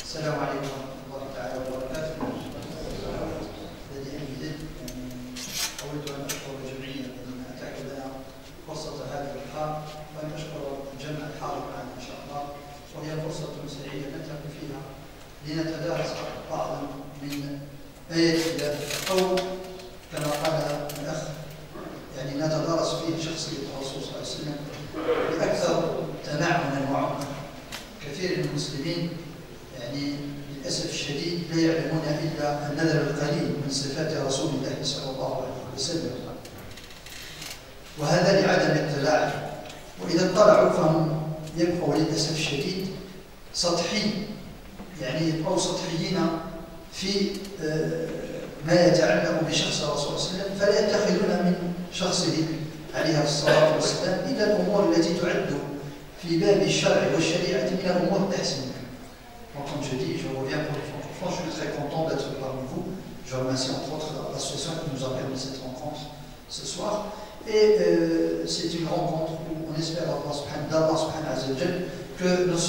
السلام عليكم ورحمة الله تعالى وبركاته. بدءا بذلك أود أن أشكر الجمعية الذين أتاحوا لنا فرصة هذا اللقاء، وأن أشكر الجمع الحاضر معنا إن شاء الله، وهي فرصة سعيدة نترك فيها لنتدارس بعضا من آيات الله، أو كما قال الأخ يعني نتدارس فيه شخصية الرسول صلى الله عليه وسلم بأكثر تمعنا وعمقا. كثير من المسلمين يعني للأسف الشديد لا يعلمون إلا النذر القليل من صفات رسول الله صلى الله عليه وسلم، وهذا لعدم الاطلاع، وإذا اطلعوا فهم يبقوا للأسف الشديد سطحيين، يعني يبقوا سطحيين في ما يتعلق بشخص الرسول صلى الله عليه وسلم، فلا يتخذون من شخصه عليه الصلاة والسلام إلا الأمور التي تعد في باب الشرع والشريعة من الأمور التحسينية. Donc, comme je dis, je reviens pour les francs, je suis très content d'être parmi vous. Je remercie entre autres l'association qui nous a permis cette rencontre ce soir. Et c'est une rencontre où on espère d'Allah subhanahu wa ta'ala que nous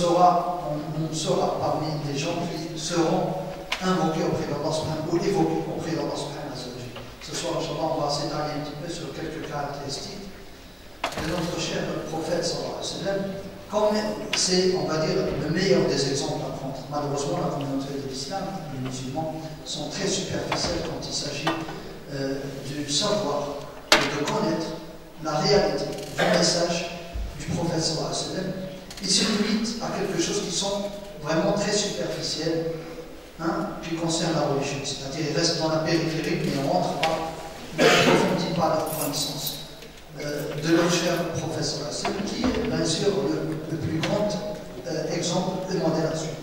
sera parmi les gens qui seront invoqués auprès d'Allah subhanahu ou évoqués auprès d'Allah subhanahu wa ta'ala. Ce soir, Inch'Allah, on va s'étaler un petit peu sur quelques caractéristiques de notre cher prophète sallallahu alayhi wa sallam. Comme c'est, on va dire, le meilleur des exemples à prendre. Malheureusement, la communauté de l'islam, les musulmans, sont très superficiels quand il s'agit du savoir et de connaître la réalité du message du prophète sallallahu alayhi wa sallam. Ils se limitent à quelque chose qui sont vraiment très superficiels, qui concerne la religion. C'est-à-dire, ils restent dans la périphérie, mais on rentre pas, on n'approfondit pas leur connaissance de leur cher prophète sallallahu alayhi wa sallam, qui est bien sûr le plus grand exemple de modération.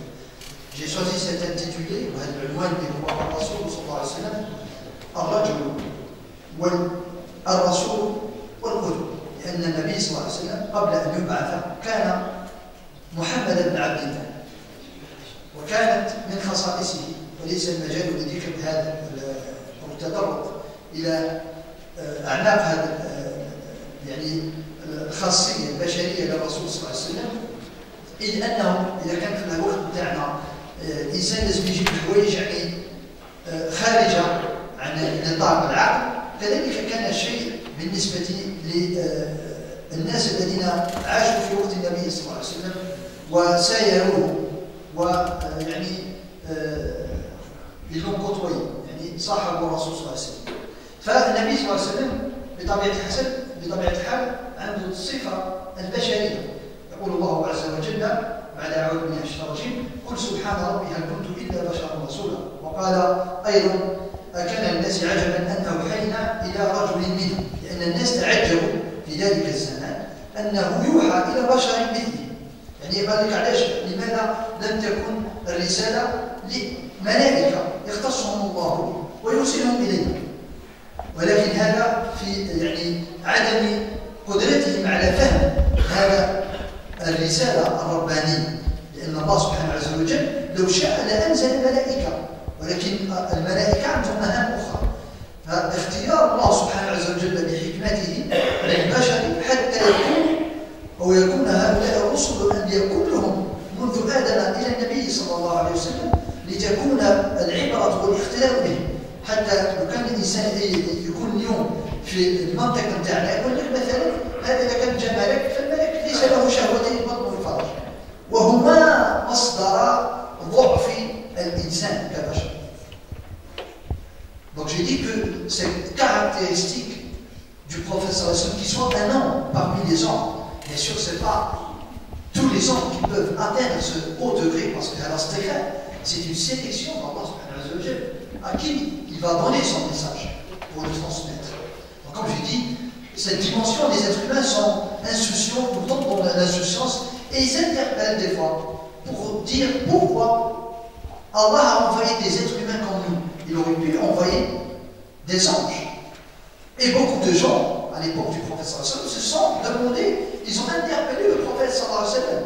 J'ai choisi cet intitulé, العنوان اللي هو الرسول صلى الله عليه وسلم الرجل والرسول والقدوة، لأن النبي صلى الله عليه وسلم قبل أن يبعث كان محمدا بن عبد الله، وكانت من خصائصه، وليس المجال لذكر هذا أو التطرق إلى أعناق هذا يعني الخاصية البشرية للرسول صلى الله عليه وسلم، إذ أنه إذا كان في الوقت بتاعنا الإنسان لازم يجيب حوايج يعني خارجة عن نطاق العقل، كذلك كان الشيء بالنسبة للناس الذين عاشوا في وقت النبي صلى الله عليه وسلم وسايروه ويعني ils l'ont côtoyé، يعني صاحبوا الرسول صلى الله عليه وسلم. فالنبي صلى الله عليه وسلم بطبيعة الحال عنده الصفة البشرية. يقول الله عز وجل بعد أعوذ بالله من الشيطان الرجيم: قل سبحان ربي هل كنت إلا بشرا رسولا. وقال أيضا: أكان للناس عجبا أن أوحينا إلى رجل منهم، لأن الناس تعجبوا في ذلك الزمان أنه يوحى إلى بشر مثله. يعني قال لك علاش لماذا لم تكن الرسالة لملائكة يختصهم الله ويرسلهم إلينا، ولكن هذا في يعني عدم قدرتهم على فهم هذا الرسالة الربانية، لأن الله سبحانه عز وجل لو شاء لأنزل ملائكة، ولكن الملائكة عندهم مهام أخرى. فاختيار الله سبحانه عز وجل بحكمته للبشر حتى يكون هؤلاء الرسل والأنبياء كلهم منذ آدم إلى النبي صلى الله عليه وسلم لتكون العبرة والاختلاف بهم. حتى لو كان الإنسان يكون اليوم في المنطقة نتاعنا يقول لك مثلا هذا إذا كان جاء ملك فالملك ليس له شهوتين البطن والفرج، وهما مصدر ضعف الإنسان كبشر. Donc j'ai dit que cette caractéristique du prophète sallallahu alayhi wa sallam, qu'il soit un homme parmi les hommes, bien sûr ce n'est pas tous les hommes qui peuvent atteindre ce haut degré, parce que c'est une sélection d'Allah subhanahu wa ta'ala à qui il va donner son message pour le transmettre. Donc, comme je dis, cette dimension des êtres humains sont insouciants, pourtant dans l'insouciance, et ils interpellent des fois pour dire pourquoi Allah a envoyé des êtres humains comme nous. Il aurait pu envoyer des anges. Et beaucoup de gens, à l'époque du prophète sallallahu alayhi wa sallam, se sont demandé, ils ont interpellé le prophète sallallahu alayhi wa sallam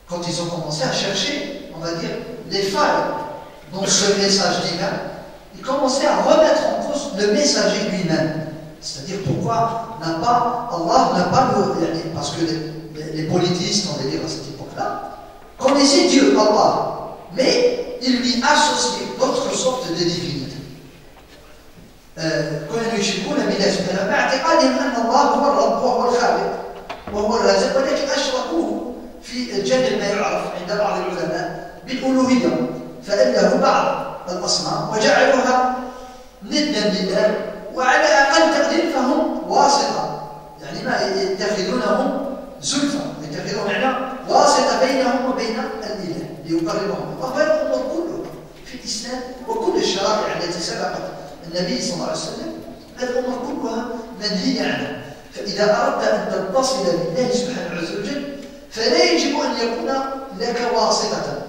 quand ils ont commencé à chercher, on va dire, les failles dans ce message divin. Ils commençaient à remettre en cause le messager lui-même. C'est-à-dire pourquoi Allah n'a pas parce que les politistes, on va dire à cette époque-là, connaissaient Dieu, Allah, mais il lui associe d'autres sortes de divinités. كانوا يشركون بالله سبحانه مع اعتقادهم أن الله هو الرب وهو الخالق وهو الرازق، ولكن أشركوه في الجانب ما يعرف عند بعض العلماء بالألوهية، فأله بعض الأصنام وجعلوها ندا لله، وعلى أقل تقدير فهم واسطة، يعني ما يتخذونهم زلفى، يتخذون معنى واسطة بينهم وبين الإله ليقربهم الله. وهذه الأمور كلها في الإسلام وكل الشرائع التي سبقت النبي صلى الله عليه وسلم، هذه الأمور كلها منهي عنها. فإذا أردت أن تتصل بالله سبحانه عز وجل فلا يجب أن يكون لك واسطة.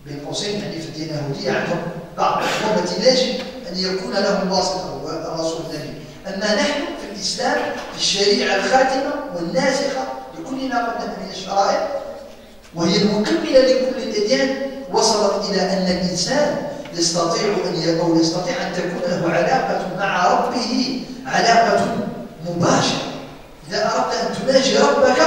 بين قوسين يعني في الدين اليهودية عندهم بعض الأمور التي لا يجب أن يكون لهم واسطة هو الرسول النبي. أما نحن في الإسلام في الشريعة الخاتمة والناسخة لكل ما قلنا من الشرائع وهي المكملة لكل الأديان، وصلت إلى أن الإنسان يستطيع أن تكون له علاقة مع ربه علاقة مباشرة. إذا أردت أن تناجي ربك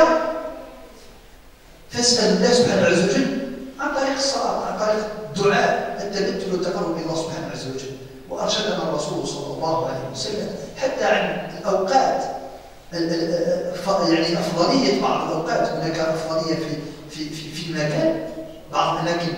فاسأل الله سبحانه عز وجل عن طريق الصلاة، عن طريق الدعاء، التبتل والتقرب إلى الله سبحانه عز وجل. وأرشدنا الرسول صلى الله عليه وسلم حتى عن الأوقات، يعني أفضلية بعض الأوقات. هناك أفضلية في المكان، بعض الأماكن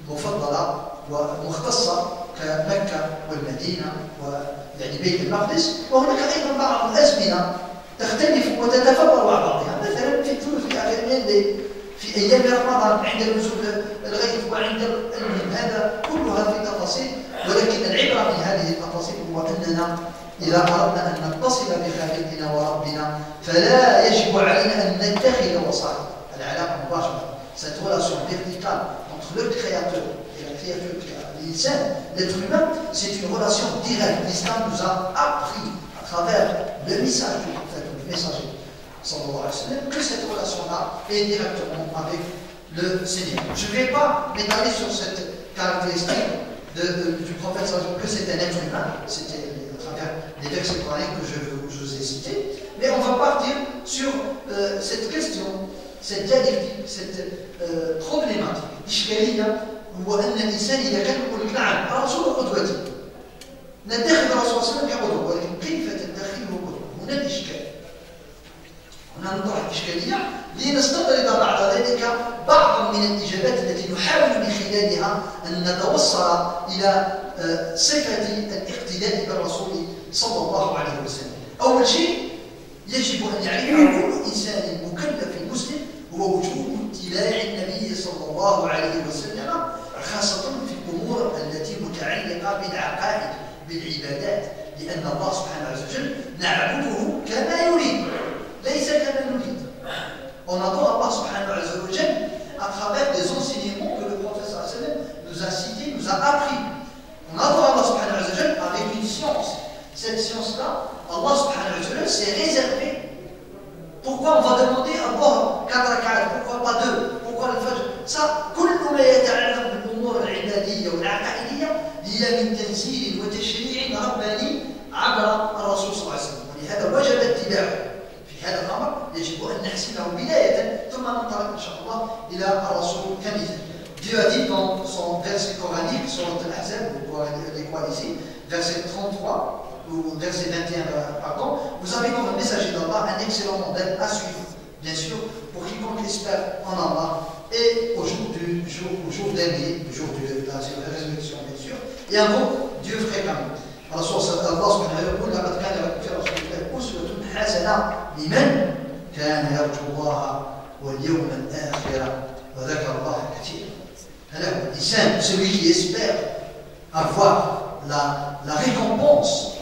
مفضلة ومختصة كمكة والمدينة ويعني بيت المقدس، وهناك أيضا بعض الأزمنة تختلف وتتفضل مع بعضها، مثلا في الثلث الأخير من الليل، في أيام رمضان عند نزول الغيث وعند هذا كلها في تفاصيل. ولكن العبرة من هذه التفاصيل هو أننا إذا أردنا أن نتصل بخالقنا وربنا فلا يجب علينا أن نتخذ وسائط العلاقة مباشرة. Cette relation verticale entre le Créateur et la créature qui a l'insan, l'être humain, c'est une relation directe. L'islam nous a appris à travers le message du prophète, le messager sallallahu alayhi wa sallam, que cette relation-là est directement avec le Seigneur. Je ne vais pas m'étaler sur cette caractéristique du prophète sallallahu alayhi wa sallam, que c'est un être humain. C'était à travers les versets coraniques que je vous ai cités. Mais on va partir sur cette question, cette dialectique, cette problématique. إشكالية هو أن الإنسان إذا كان يقول لك نعم الرسول قدوتي، نتخذ الرسول صلى الله عليه وسلم كقدوة، ولكن كيف تتخذه قدوة؟ هنا الإشكال. هنا نطرح إشكالية لنستطرد بعد ذلك بعضا من الإجابات التي نحاول من خلالها أن نتوصل إلى صفة الاقتداء بالرسول صلى الله عليه وسلم. أول شيء يجب أن يعرف كل إنسان مكلف مسلم هو وجوب اتباع النبي صلى الله عليه وسلم، خاصة في الأمور التي متعلقة بالعقائد بالعبادات، لأن الله سبحانه وتعالى نعبده كما يريد ليس كما نريد. On adore Allah subhanahu wa ta'ala à travers des enseignements que le prophète sallallahu alayhi wa sallam nous a cités, nous a appris. On adore Allah subhanahu wa ta'ala avec une science. Cette science-là, Allah subhanahu wa ta'ala s'est réservé. Pourquoi on va demander à Allah 4 rak'at, pourquoi pas 2, pourquoi le fajr? Ça, كل ما يتعلق بالأمور العبادية والعقائدية هي من تنزيل وتشريع رباني عبر الرسول صلى الله عليه وسلم، ولهذا وجب اتباعه. في هذا الأمر يجب أن نحسنه بداية ثم ننطلق إن شاء الله إلى الرسول كمثال. Dieu a dit dans son verset coranique, sur Al-Ahzab, les quoi ici, verset 33, ou verset 21, pardon, vous avez dans le messager d'Allah un excellent modèle à suivre, bien sûr, pour quiconque espère en Allah et au jour dernier, au jour de la résurrection, bien sûr, et un bon Dieu fréquemment. Allah subhanahu wa ta'ala يقول لقد كان لكم في رسول الله أسوة حسنة لمن كان يرجو الله واليوم الآخر وذكر الله كثيرا. Alors, l'Islam, celui qui espère avoir la récompense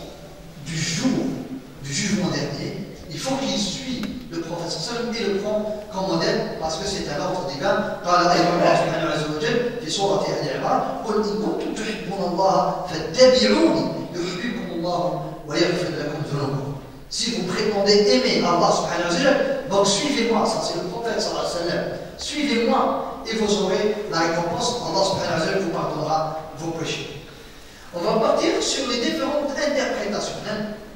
du jugement dernier, il faut qu'il suive le prophète sallallahu alayhi wa sallam et le prend comme modèle parce que c'est un ordre divin. قال أيضا الله سبحانه وتعالى في سورة آل عمران قل إن كنتم تحبون الله فاتبعوني يحببكم الله ويغفر لكم ذنوبكم. Si vous prétendez aimer Allah subhanahu wa ta'ala, donc suivez-moi, ça c'est le prophète sallallahu alayhi wa sallam, suivez-moi et vous aurez la récompense. Allah subhanahu wa ta'ala vous pardonnera vos péchés. On va partir sur les différentes interprétations.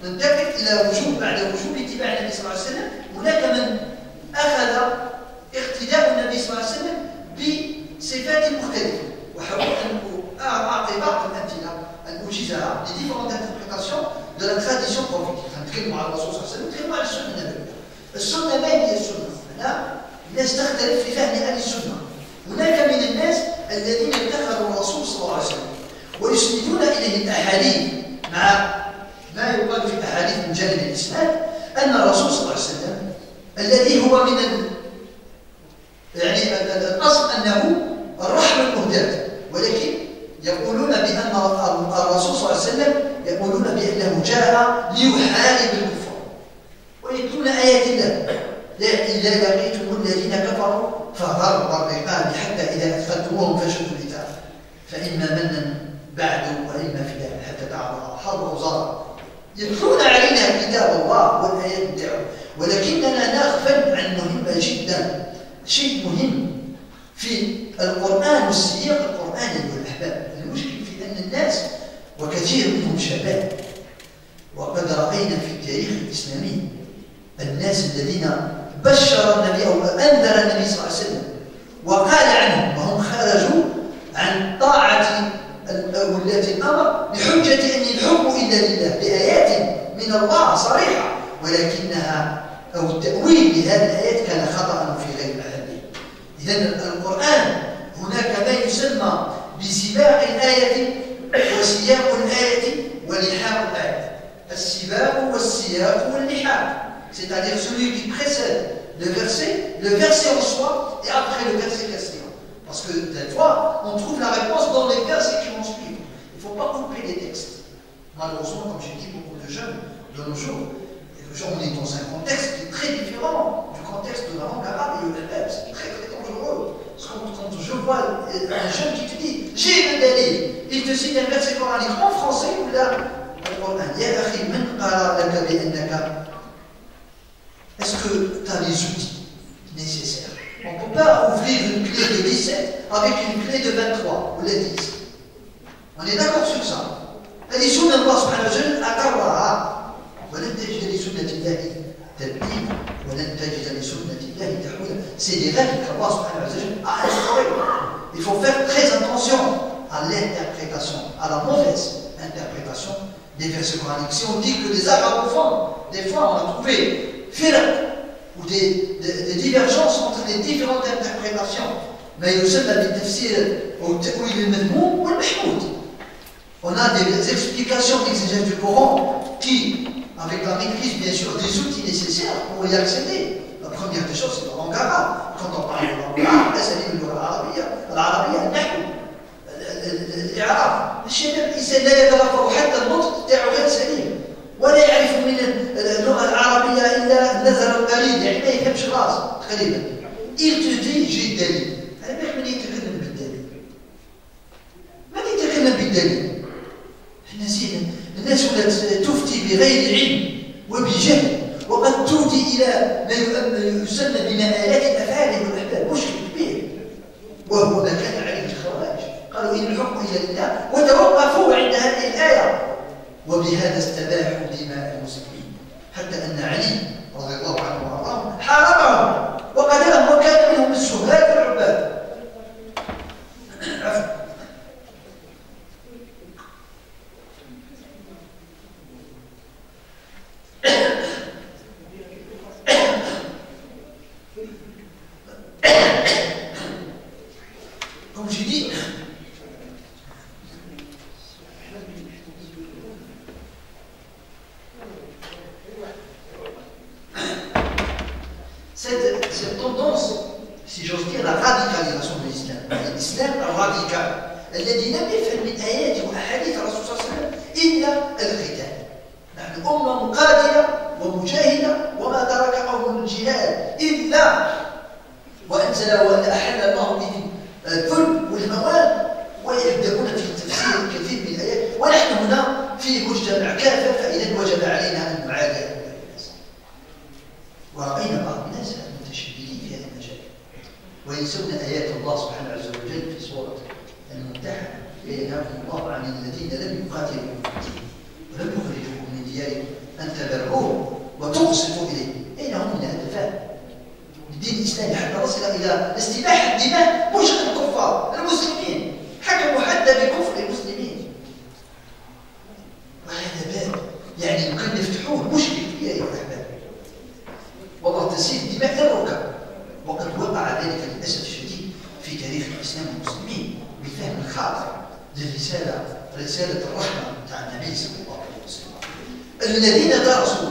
ننتقل إلى وجوب بعد وجوب اتباع النبي صلى الله عليه وسلم. هناك من أخذ اقتداء النبي صلى الله عليه وسلم بصفات مختلفة. وأحاول أن أعطي بعض الأمثلة أن أوجزها les différentes interprétations de la tradition prophétique. نتكلم على الرسول صلى الله عليه وسلم، نتكلم على السنة النبوية. السنة ما هي السنة؟ هنا الناس تختلف في فهم أهل السنة. هناك من الناس الذين اتخذوا الرسول صلى الله عليه وسلم ويسندون إليه الأحاديث مع ما يقال في الأحاديث من جانب الإسناد أن الرسول صلى الله عليه وسلم الذي هو من يعني الأصل أنه الرحمة المهداة، ولكن يقولون بأن الرسول صلى الله عليه وسلم يقولون بأنه جاء ليحارب الكفار ويتلون آيات الله إلا لقيتم الذين كفروا فضرب الرقاب حتى إذا أثخنتموهم فشدوا القتال فإما منا بعد وإما فداء حتى تعرض حرب وزار. يتلون علينا كتاب الله والآيات بتاعه، ولكننا نغفل عن مهمة جدا، شيء مهم في القرآن والسياق القرآني والأحباب. المشكل في أن الناس وكثير منهم شباب، وقد رأينا في التاريخ الإسلامي الناس الذين بشر النبي أو أنذر النبي صلى الله عليه وسلم وقال عنهم وهم خرجوا عن طاعة ولاة الأمر بحجة أن الحكم إلا لله بآيات من الله صريحة، ولكنها أو التأويل لهذه الآيات كان خطأ في غير محله. إذن القرآن هناك ما يسمى بسباق الآية وسياق الآية ولحاق الآية. السباق والسياق واللحاق، c'est-à-dire celui qui précède le verset en soi et après le verset question. Parce que des fois, on trouve la réponse dans les versets qui vont suivre. Il ne faut pas couper les textes. Malheureusement, comme j'ai dit, beaucoup de jeunes de nos jours, on est dans un contexte qui est très différent du contexte de la langue arabe et le arabe. C'est très très dangereux. Parce que quand je vois un jeune qui te dit j'ai le dalil, il te cite un verset coranique en français ou là, est-ce que tu as les outils nécessaires? On ne peut pas ouvrir une clé de 17 avec une clé de 23 ou de 10. On est d'accord sur ça. هذه سنة الله سبحانه وتعالى أقرها ولن تجد لسنة الله تبديلا ولن تجد لسنة الله تحويلا. C'est des règles qu'Allah subhanahu wa ta'ala a instaurées. Il faut faire très attention à l'interprétation, à la mauvaise interprétation des versets coraniques. Si on dit que les arabophones, des fois on a trouvé ou des divergences entre les différentes interprétations. Mais il y a des tafsirs au ta'wil al-madmoum ou al-mahmoud. On a des explications d'exégèse du Coran qui, avec la maîtrise bien sûr des outils nécessaires pour y accéder. La première des choses, c'est la langue arabe. Quand on parle de la langue arabe, c'est العربية النحو الإعراب. الشيء الإنسان لا يتلفظ حتى النطق تاعو غير سليم ولا يعرف من اللغة العربية إلا النظر القليل، يعني ما يفهمش راسه تقريبا. Il te dit j'ai دليل. أنا من يتكلم بالدليل؟ من يتكلم بالدليل؟ الناس ولات تفتي بغير علم وبجهل، وقد تودي إلى ما يسمى بمآلات الأفعال والأحباب. مشكل كبير، وهو ما كان عليه الخوارج. قالوا إن الحكم إلا لله وتوقفوا عند هذه الآية، وبهذا استباحوا دماء المسلمين حتى أن علي رضي الله عنه وأرضاه حاربهم وقتلهم وكان منهم السهاد والعباد. عفوا. Comme j'ai dit, cette tendance, si j'ose dire, la radicalisation de l'islam, l'islam radical, الذي لم يفهم من آيات وأحاديث الرسول صلى الله عليه وسلم إلا القتال. نحن أمة مقاتلة ومجاهدة وما ترك قوم الجهاد إلا وأنزل وأن أحل الله بهم الذل والهوان، ويبدأون في تفسير كثير من الآيات، ونحن هنا في مجتمع كافر، فإذا وجب علينا أن نعادي هؤلاء الناس. ورأينا بعض الناس المتشددين في هذا المجال وينسون آيات الله سبحانه عز وجل في سورة الممتحنة: ينهاكم الله عن الذين لم يقاتلوكم في الدين ولم يخرجوكم من دياركم أن تبروهم وتقسطوا إليهم. أين هم من الأدفاء؟ الدين الإسلامي حتى وصل إلى استباحة الدماء مش الكفار المسلمين، حتى تاريخ الإسلام والمسلمين بفهم الخاطئ رسالة الرحمة تاع النبي صلى الله عليه وسلم. الذين درسوا،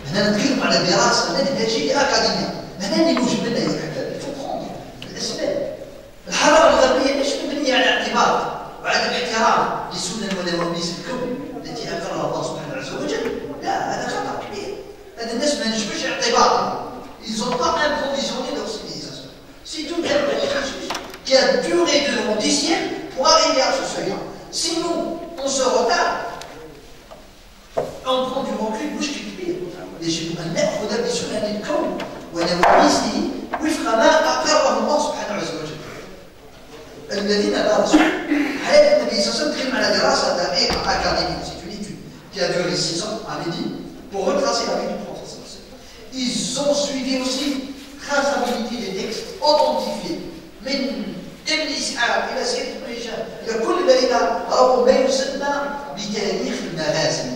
هنا نتكلم على دراسة منهجية أكاديمية، هنا اللي يوجد منها يتكلم الأسباب. الحضارة الغربية مش مبنية على اعتباط وعدم احترام لسنن ونواميس الكون التي أقرها الله سبحانه عز وجل. لا، هذا خطأ كبير. هذا الناس ما نجموش اعتباطا. Ils n'ont pas improvisionné leur civilisation. C'est tout un processus qui a duré durant des siècles pour arriver à ce seuil-là. Si nous, on se retarde, on prend du recul, مشكل كبير. يجب أن نأخذ بسنن الكون ونواميسه وفق ما أقره الله سبحانه عز وجل. الذين درسوا حياة النبي صلى الله عليه وسلم تكلم على دراسة دقيقة أكاديمية. C'est une étude qui a duré 6 ans à Médine pour retracer la vie du prophète. Ils ont suivi aussi traçabilité des textes authentifiés من ابن إسحاق إلى سيرة ابن هشام إلى كل الذين رووا ما يسمى بتاريخ المغازي.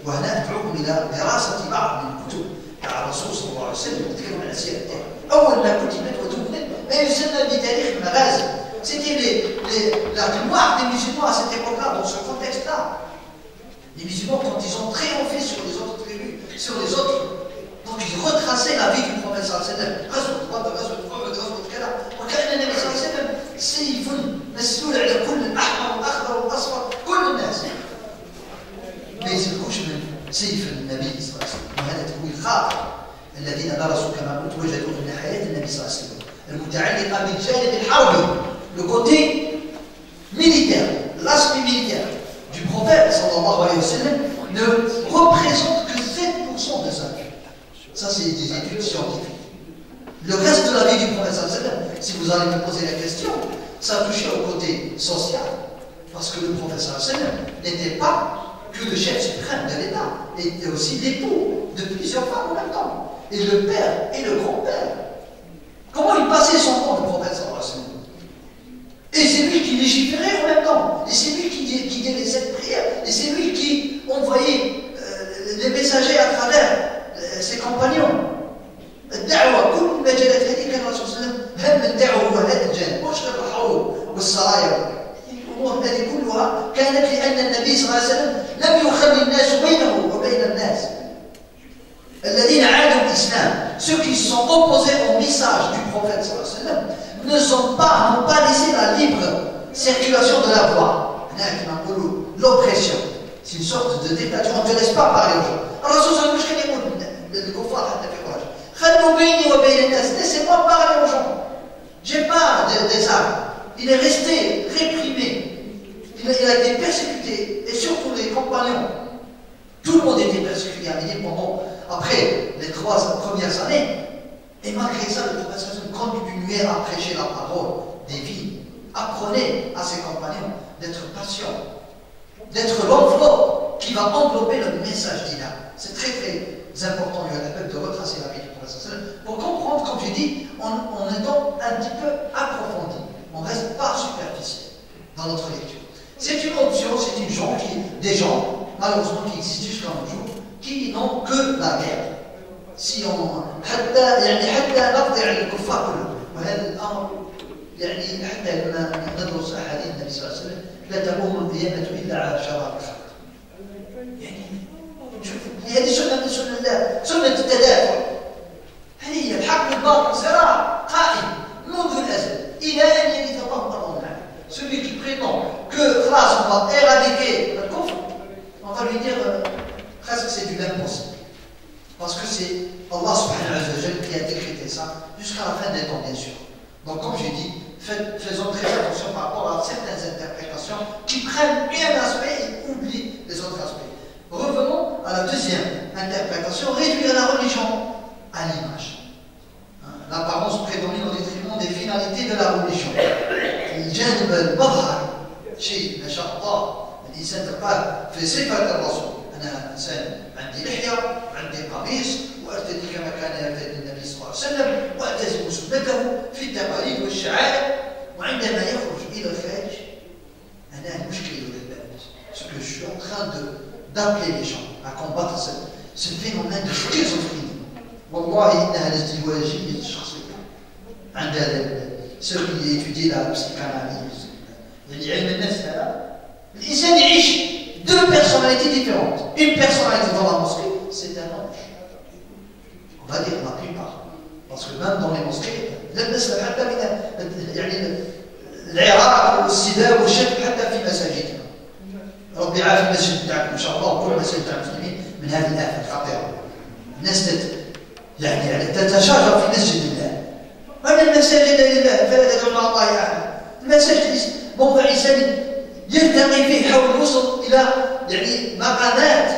وهنا أدعوكم إلى دراسة بعض من الكتب تاع الرسول صلى الله عليه وسلم تتكلم عن سيرته. أول ما كتبت وتبنت ما يسمى بتاريخ المغازي. C'était la mémoire des musulmans à cette époque-là, dans ce contexte-là. Les musulmans, quand ils ont triomphé sur les autres tribus, sur les autres, donc ils retraçaient la vie du prophète sallallahu alayhi wa sallam. غزوة بدر، غزوة أحد، غزوة كذا، وكأن النبي صلى الله عليه وسلم سيف مسلول على كل الأحمر والأخضر والأصفر، كل الناس. ما يسلكوش من سيف النبي صلى الله عليه وسلم، وهذا تكوين خاطئ. الذين درسوا كما قلت وجدوا أن حياة النبي صلى الله عليه وسلم المتعلقة بالجانب الحربي، le côté militaire, l'aspect militaire du prophète sallallahu alayhi wa sallam ne représente que 7% de sa vie. Ça, c'est des études scientifiques. Le reste de la vie du prophète sallallahu alayhi wa sallam, si vous allez me poser la question, ça touchait au côté social, parce que le prophète sallallahu alayhi wa sallam n'était pas que le chef suprême de l'État, il était aussi l'époux de plusieurs femmes en même temps, et le père et le grand-père. Comment il passait son temps, le prophète sallallahu alayhi wa sallam? Et c'est lui qui légiférait en même temps. Et c'est lui qui disait les 7 prières. Et c'est lui qui envoyait les messagers à travers ses compagnons. الدعوة كل المجالات هذه كان الرسول صلى الله عليه وسلم هم الدعوة هو هذا الجانب، مش غير الحروب والسرايا. الأمور هذه كلها كانت لأن النبي صلى الله عليه وسلم لم يخلي الناس بينه وبين الناس. الذين عادوا الإسلام، ceux qui se sont opposés au message du prophète صلى الله عليه وسلم, n'ont pas laissé la libre circulation de la voix. L'oppression, c'est une sorte de dictature, on ne te laisse pas parler aux gens. الرسول صلى الله عليه وسلم كان يقول للكفار حتى في قريش خلوا بيني وبين الناس, laissez-moi parler aux gens. J'ai pas des armes. Il est resté réprimé. Il a été persécuté, et surtout les compagnons. Tout le monde était persécuté à Médine après les 3 premières années. Et malgré ça, le prophète continuait à prêcher la parole des vies. Apprenez à ses compagnons d'être patients, d'être l'enveloppe qui va envelopper le message divin. C'est très très important, il y a l'appel de retracer la vie du prophète pour comprendre, comme j'ai dit, en étant un petit peu approfondi. On ne reste pas superficiel dans notre lecture. C'est une option, c'est des gens, malheureusement, qui existent jusqu'à nos jours, qui n'ont que la guerre. Si on حتى نقضي على الكفار كلهم, وهذا الامر حتى لما ندرس احاديث النبي صلى الله عليه وسلم لا تقوم القيامه الا على شراب الخلق. هذه سنه الله، سنه التدافع. هذه هي الحق والباطل صراع قائم منذ الازل الى ان يرث الله الارض معه. Celui qui prétend que خلاص on va éradiquer le kufr, on va lui dire presque c'est du l'impossible. Parce que c'est Allah subhanahu wa ta'ala qui a décrété ça jusqu'à la fin des temps, bien sûr. Donc, comme j'ai dit, faisons très attention par rapport à certaines interprétations qui prennent un aspect et oublient les autres aspects. Revenons à la deuxième interprétation, réduire la religion à l'image. L'apparence prédomine au détriment des finalités de la religion. الجانب المظهر شيء ما شاء الله الإنسان تلقاه في صفة الرسول. أنا إنسان عندي لحية، عندي قميص، وأرتدي كما كان يرتدي النبي صلى الله عليه وسلم، وألتزم سنته في التقاليد والشعائر، وعندما يخرج إلى الخارج أنا المشكلة للباب. Ce que je suis en train d'appeler les gens à combattre ce phénomène de schizophrénie. والله إنها الازدواجية الشخصية عند ceux qui étudient la psychanalyse. علم النفس هذا الإنسان يعيش deux personnalités différentes. Une personnalité dans la mosquée, c'est un ange. On va dire la plupart. Parce que même dans les mosquées, لم نسمع حتى من يعني العراق والسباب والشرك حتى في مساجدنا. ربي يعافي المسجد بتاعكم ان شاء الله وكل مسجد تاع المسلمين من هذه الآفة الخطيرة. الناس يعني تتشاجر في مسجد الله. وأن المساجد لله فلا تدعوا مع الله أحدا. المساجد موضع إنسان يرتقي فيه حول الوصول إلى يعني مقامات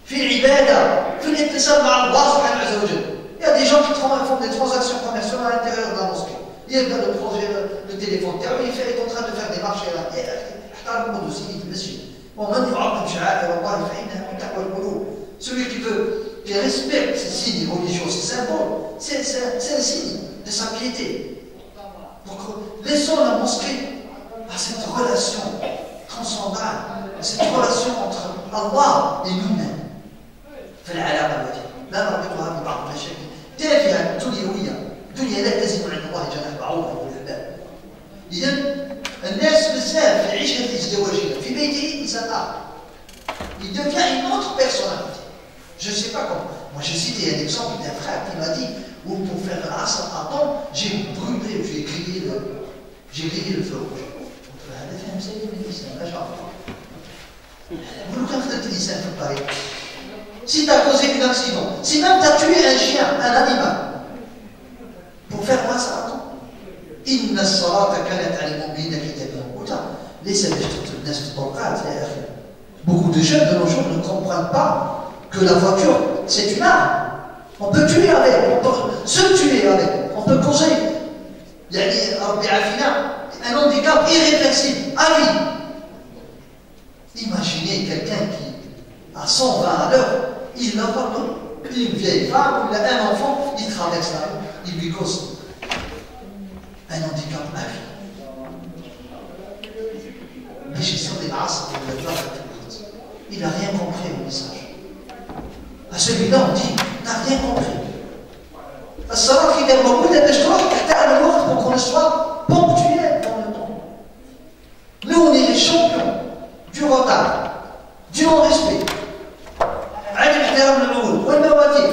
في العبادة في الاتصال مع الله سبحانه عز وجل. Il y a des gens qui font des transactions commerciales à l'intérieur de la mosquée. Il y a le projet, le téléphone, il est en train de faire des marchés là. احترموا دوسي المسجد. ومن يعظم شعائر الله فإنها من تقوى القلوب. Celui qui respecte ces signes religieux, ces symboles, c'est un signe de sa piété. Donc laissons la mosquée à cette relation transcendale, cette relation entre Allah et nous-mêmes. في العلاقة التي لا نربطها ببعض المشاكل تافهة دنيوية. الدنيا لا تزن عند الله جناح بعوضة والأحباب. إذا الناس بزاف يعيش هذه الازدواجية في بيته إنسان آخر. Il devient une autre personnalité. Je ne sais pas comment. Moi j'ai cité un exemple d'un frère qui m'a dit où pour faire l'asr à temps, j'ai brûlé, j'ai grillé le feu rouge. هذا فهم سيء من الإسلام ما شاء الله. ولو كان خدمت الإنسان في الطريق. Si tu as causé un accident, si même tu as tué un chien, un animal, pour faire quoi ça attend? إن الصلاة كانت على المؤمنين كتابا موقوتا. ليس باش الناس في الطرقات يا أخي. Beaucoup de jeunes de nos jours ne comprennent pas que la voiture, c'est une arme. On peut tuer avec, on peut se tuer avec, on peut causer. يعني ربي يعافينا un handicap irréversible, à vie. Imaginez quelqu'un qui, à 120 à l'heure, il n'a pas une vieille femme, il a un enfant, il traverse la rue, il lui cause un handicap à vie. Mais j'ai sorti l'asr, il n'a rien compris au message. À celui-là, on dit, n'a rien compris. الصلاة qui est موجودة باش تروح تحتاج الوقت pour qu'on soit ponctuel dans le temps. Nous, on est les champions du retard, du non-respect. عدم احترام العهود والمواثيق.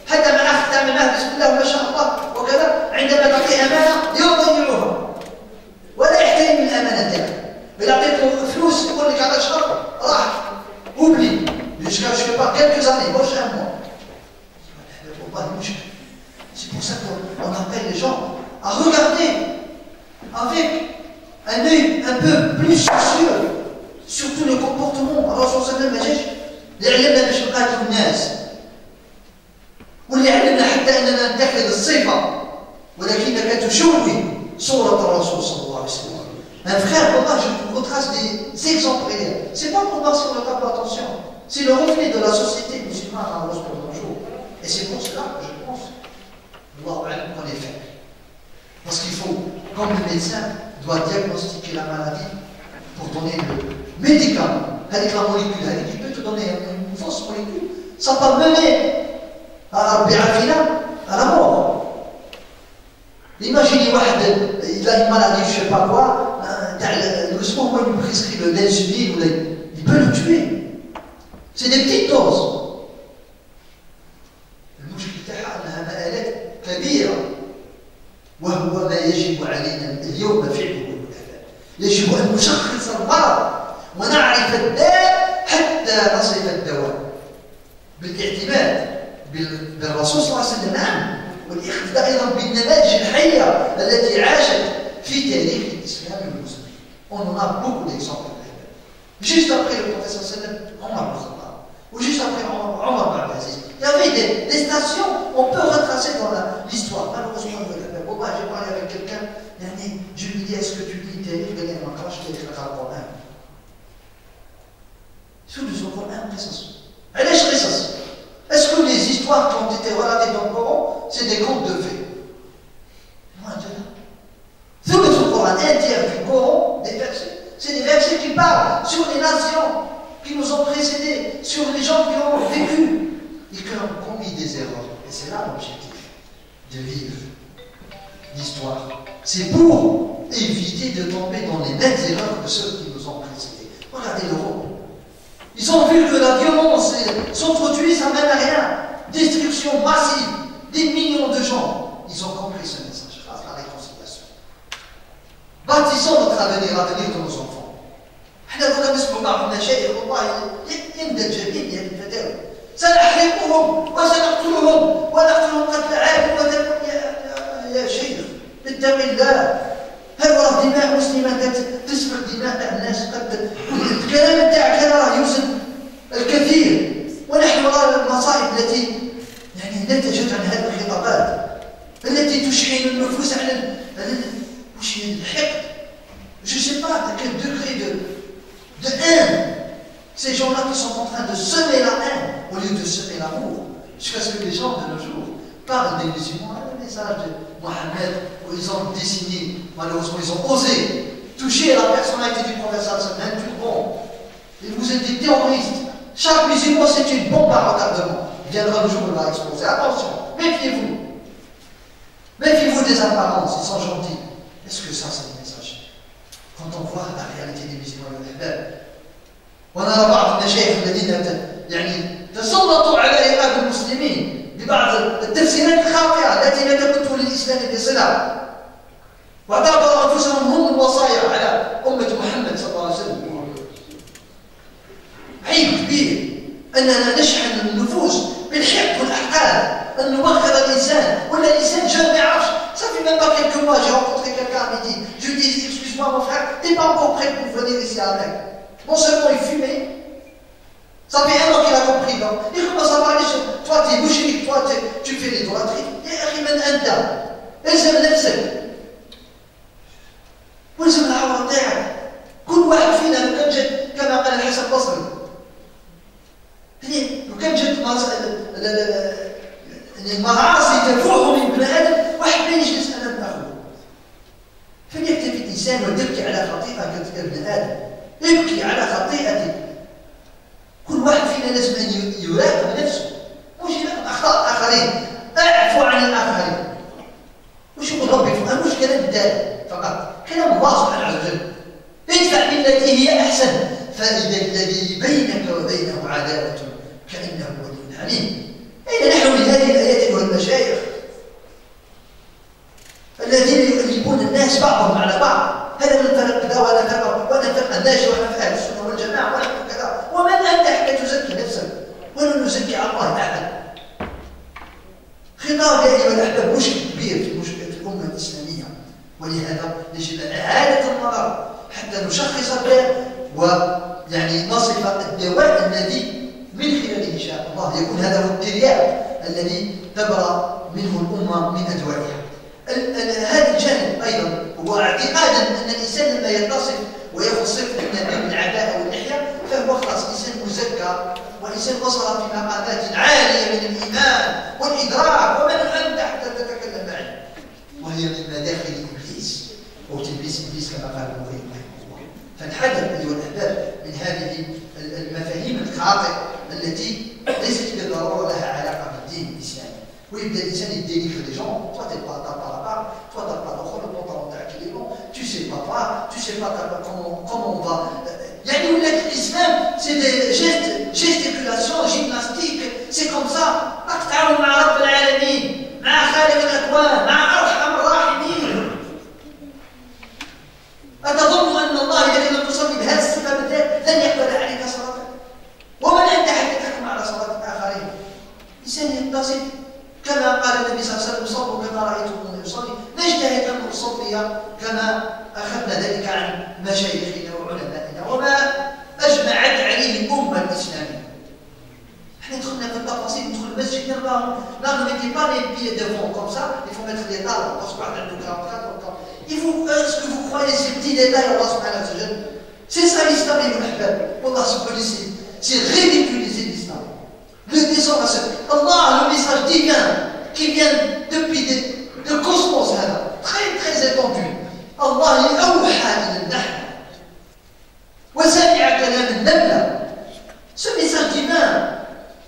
حتى مع أخ تعمل معه بسم الله وما شاء الله وكذا عندما تعطيه أمانة يضيعها. ولا يحترم الأمانة تاعك. إذا أعطيته فلوس يقول لك على شهر راح. Oublie. Jusqu'à je ne sais pas quelques années, moi j'ai un mois. C'est pour ça qu'on appelle les gens à regarder avec un œil un peu plus soucieux sur tous les comportements. Alors je ne sais pas اللي علمنا باش نقاتلوا الناس واللي علمنا حتى اننا نتخذ الصفه ولكنك تشوه صوره الرسول صلى الله عليه وسلم. Un frère, voilà, je vous retrace des exemples réels. C'est pas pour voir si on ne tape attention. C'est le reflet de la société musulmane à nos jours. Et c'est pour cela que je pense qu'on les fait. Parce qu'il faut, comme le médecin doit diagnostiquer la maladie pour donner le médicament, avec la molécule, il peut te donner une fausse molécule, ça peut mener à la mort. Imaginez il a une maladie, je ne sais pas quoi, le soin où il lui prescrit l'insuline, il peut le tuer. C'est des petites doses. المشكل تاعها انها مآلات كبيره وهو ما يجب علينا اليوم فعله. يجب ان نشخص المرض ونعرف الداء حتى نصف الدواء بالاعتماد بالرسول صلى الله عليه وسلم. نعم، والاقتداء ايضا بالنماذج الحيه التي عاشت في تاريخ الاسلام والمسلمين. On en a beaucoup d'exemples. Juste après le prophète sallallahu alayhi wa sallam, Omar ibn Khattab, ou juste après Omar ibn Aziz, il y avait des stations, on peut retracer dans l'histoire. Malheureusement, j'ai parlé avec quelqu'un, je lui dis, est-ce que tu lis tes livres? Il m'a dit, je lis le Coran. شو القرآن قصص؟ علاش قصص؟ Est-ce que les histoires qui ont été relatées dans le Coran, c'est des contes de fées? Non, Dieu. Tout le Coran, un tiers du Coran, des versets, c'est des versets qui parlent sur les nations qui nous ont précédés, sur les gens qui ont vécu et qui ont commis des erreurs. Et c'est là l'objectif, de vivre l'histoire C'est pour éviter de tomber dans les mêmes erreurs que ceux qui nous ont précédés. Regardez l'Europe. Ils ont vu que la violence s'introduit, ça mène à rien. Destruction massive, des millions de gens. Ils ont compris ce message grâce à la réconciliation. Bâtissons notre avenir de nos enfants. احنا كنا نسمع بعض المشايخ والله يندى الجبين ديال الفتاوى سنحرقهم وسنقتلهم ونقتلهم قتل عاد يا شيخ اتق الله. هذا راه دماء مسلمه تسفك دماء تاع الناس. قد الكلام تاعك هذا راه يوزن الكثير. ونحن نرى المصائب التي يعني نتجت عن هذه الخطابات التي تشحن النفوس على وش هي الحقد. Je ne sais pas à quel degré de haine ces gens-là qui sont en train de semer la haine au lieu de semer l'amour. Jusqu'à ce que les gens de nos jours parlent des musulmans. Le message de Mohammed, où ils ont dessiné, malheureusement, ils ont osé toucher la personnalité du professeur Salman Turban. Et vous êtes des terroristes. Chaque musulman, c'est une bombe à retardement. Il viendra le jour où il va exploser. Attention, méfiez-vous. Méfiez-vous des apparences, ils sont gentils. Est-ce que ça, c'est le message? Quand on voit la réalité des musulmans والأحباب ونرى بعض المشايخ الذين يعني تسلطوا على إيقاظ المسلمين ببعض التفسيرات الخاطئة التي لا تمت للإسلام بصلة واعتبروا أنفسهم هم الوصايا على أمة محمد صلى الله عليه وسلم. عيب كبير أننا نشحن النفوس بالحقد والأحقاد، أن نوخر الإنسان ولا الإنسان جاء ما يعرفش. Ça fait même pas quelques mois, j'ai rencontré quelqu'un qui dit, je lui dis, excuse-moi mon frère, t'es pas encore prêt pour venir ici avec. Non seulement il fumait, ça fait un an qu'il a compris, donc il commence à parler sur toi t'es boucherie, toi tu fais l'idolâtrie. يا أخي من أنت؟ الزم نفسك. والزم العورة تاعك. كل واحد فينا لو كان جد كما قال الحسن البصري. لو كان جد المعاصي تفوح من ابن آدم واحد ما يجلس أمام أخوه. فليكتفي الإنسان وتبكي على خطيئة كابن آدم. ابكي على خطيئتك. كل واحد فينا لازم أن يراقب نفسه، مش يراقب أخطاء الآخرين. اعفو عن الآخرين. وش يقول ربي؟ مش كلام الدال فقط، كلام الله سبحانه وتعالى. ادفع بالتي هي أحسن فإذا الذي بينك وبينه عداوة كأنه ولي حميم. أين نحن من هذه الآيات أيها المشايخ الذين يؤلفون الناس بعضهم على بعض؟ هذا من فرق كذا ولا فرق ولا فرق الناجي ولا في أهل السنة والجماعة ولا كذا. ومن أنت حتى تزكي نفسك؟ ولا نزكي على الله أحد. خطاب يا أيها الأحباب مشكل كبير في الأمة الإسلامية، ولهذا يجب إعادة النظر حتى نشخص به ويعني نصف الدواء الذي من خلاله إن شاء الله يكون هذا هو الترياق الذي تبرأ منه الأمة من أدوائها. هذا الجانب أيضا هو اعتقادا أن الإنسان لما يتصف ويأخذ صفة من العباءة واللحية فهو خلاص إنسان مزكى وإنسان وصل في مقامات عالية من الإيمان والإدراك. ومن أنت حتى تتكلم معي؟ وهي من مداخل إبليس أو تلبيس إبليس كما قال المغير رحمه الله. فنحذر أيها الأحباب من هذه المفاهيم الخاطئة التي ليست بالضرورة لها علاقة بالدين الإسلامي. ويبدا الانسان يدينيغ لي جون، toi t'es pas là-bas, toi t'as pas le pantalon تاعك اللي bon, tu sais pas comment on va. يعني ولات الاسلام سي دي جيستيكولاسيون جيمناستيك، سي كوم سا. راك تتعاون مع رب العالمين، مع خالق الاكوان، مع ارحم الراحمين. أتظن أن الله إذا لم تصلي بهذه الصفة بالذات لن يقبل عليك صلاتك؟ ومن أنت حتى تحكم على صلاة الآخرين؟ إنسان يتصف كما قال النبي صلى الله عليه وسلم صلوا كما رأيتموني أصلي. نجتهد أن نصلي كما أخذنا ذلك عن مشايخنا وعلمائنا وما أجمعت عليه الأمة الإسلامية. احنا دخلنا في التفاصيل، ندخل المسجد نرى لا نميتي با لي بيي devant comme ça, il faut mettre des talons parce que واحد عنده 44. Il faut, est-ce que vous croyez ces petits détails Allah subhanahu wa ta'ala? C'est ça l'islam et l'ahbab. Allah subhanahu wa ta'ala, c'est ridiculiser l'islam. Le descendre à ce Allah, le message divin qui vient depuis le cosmos, très très étendu. Allah il أوحى إلى النحل وسمع كلام النملة. Ce message divin,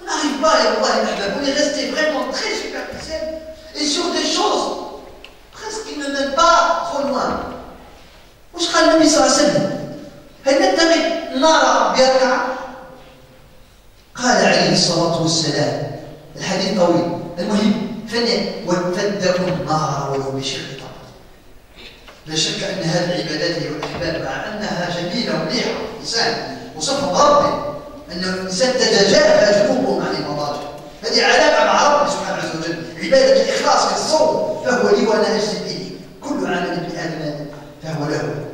on n'arrive pas à Allah et l'ahbab. On est resté vraiment très superficiel et sur des choses presque qui ne mènent pas trop قال النبي صلى الله عليه وسلم هل نتقي النار بركعة؟ قال عليه الصلاة والسلام الحديث طويل المهم واتقوا النار ولو بشق تمر. لا شك أن هذه العبادات أيها الأحباب مع أنها جميلة ومليحة الإنسان وصفها ربي أن الإنسان تتجافى جنوبه عن المضاجع، هذه علاقة مع ربي سبحانه عز وجل، عبادة الإخلاص كالصوم فهو لي وأنا أجزي به، كل عمل ابن آدم فهو له،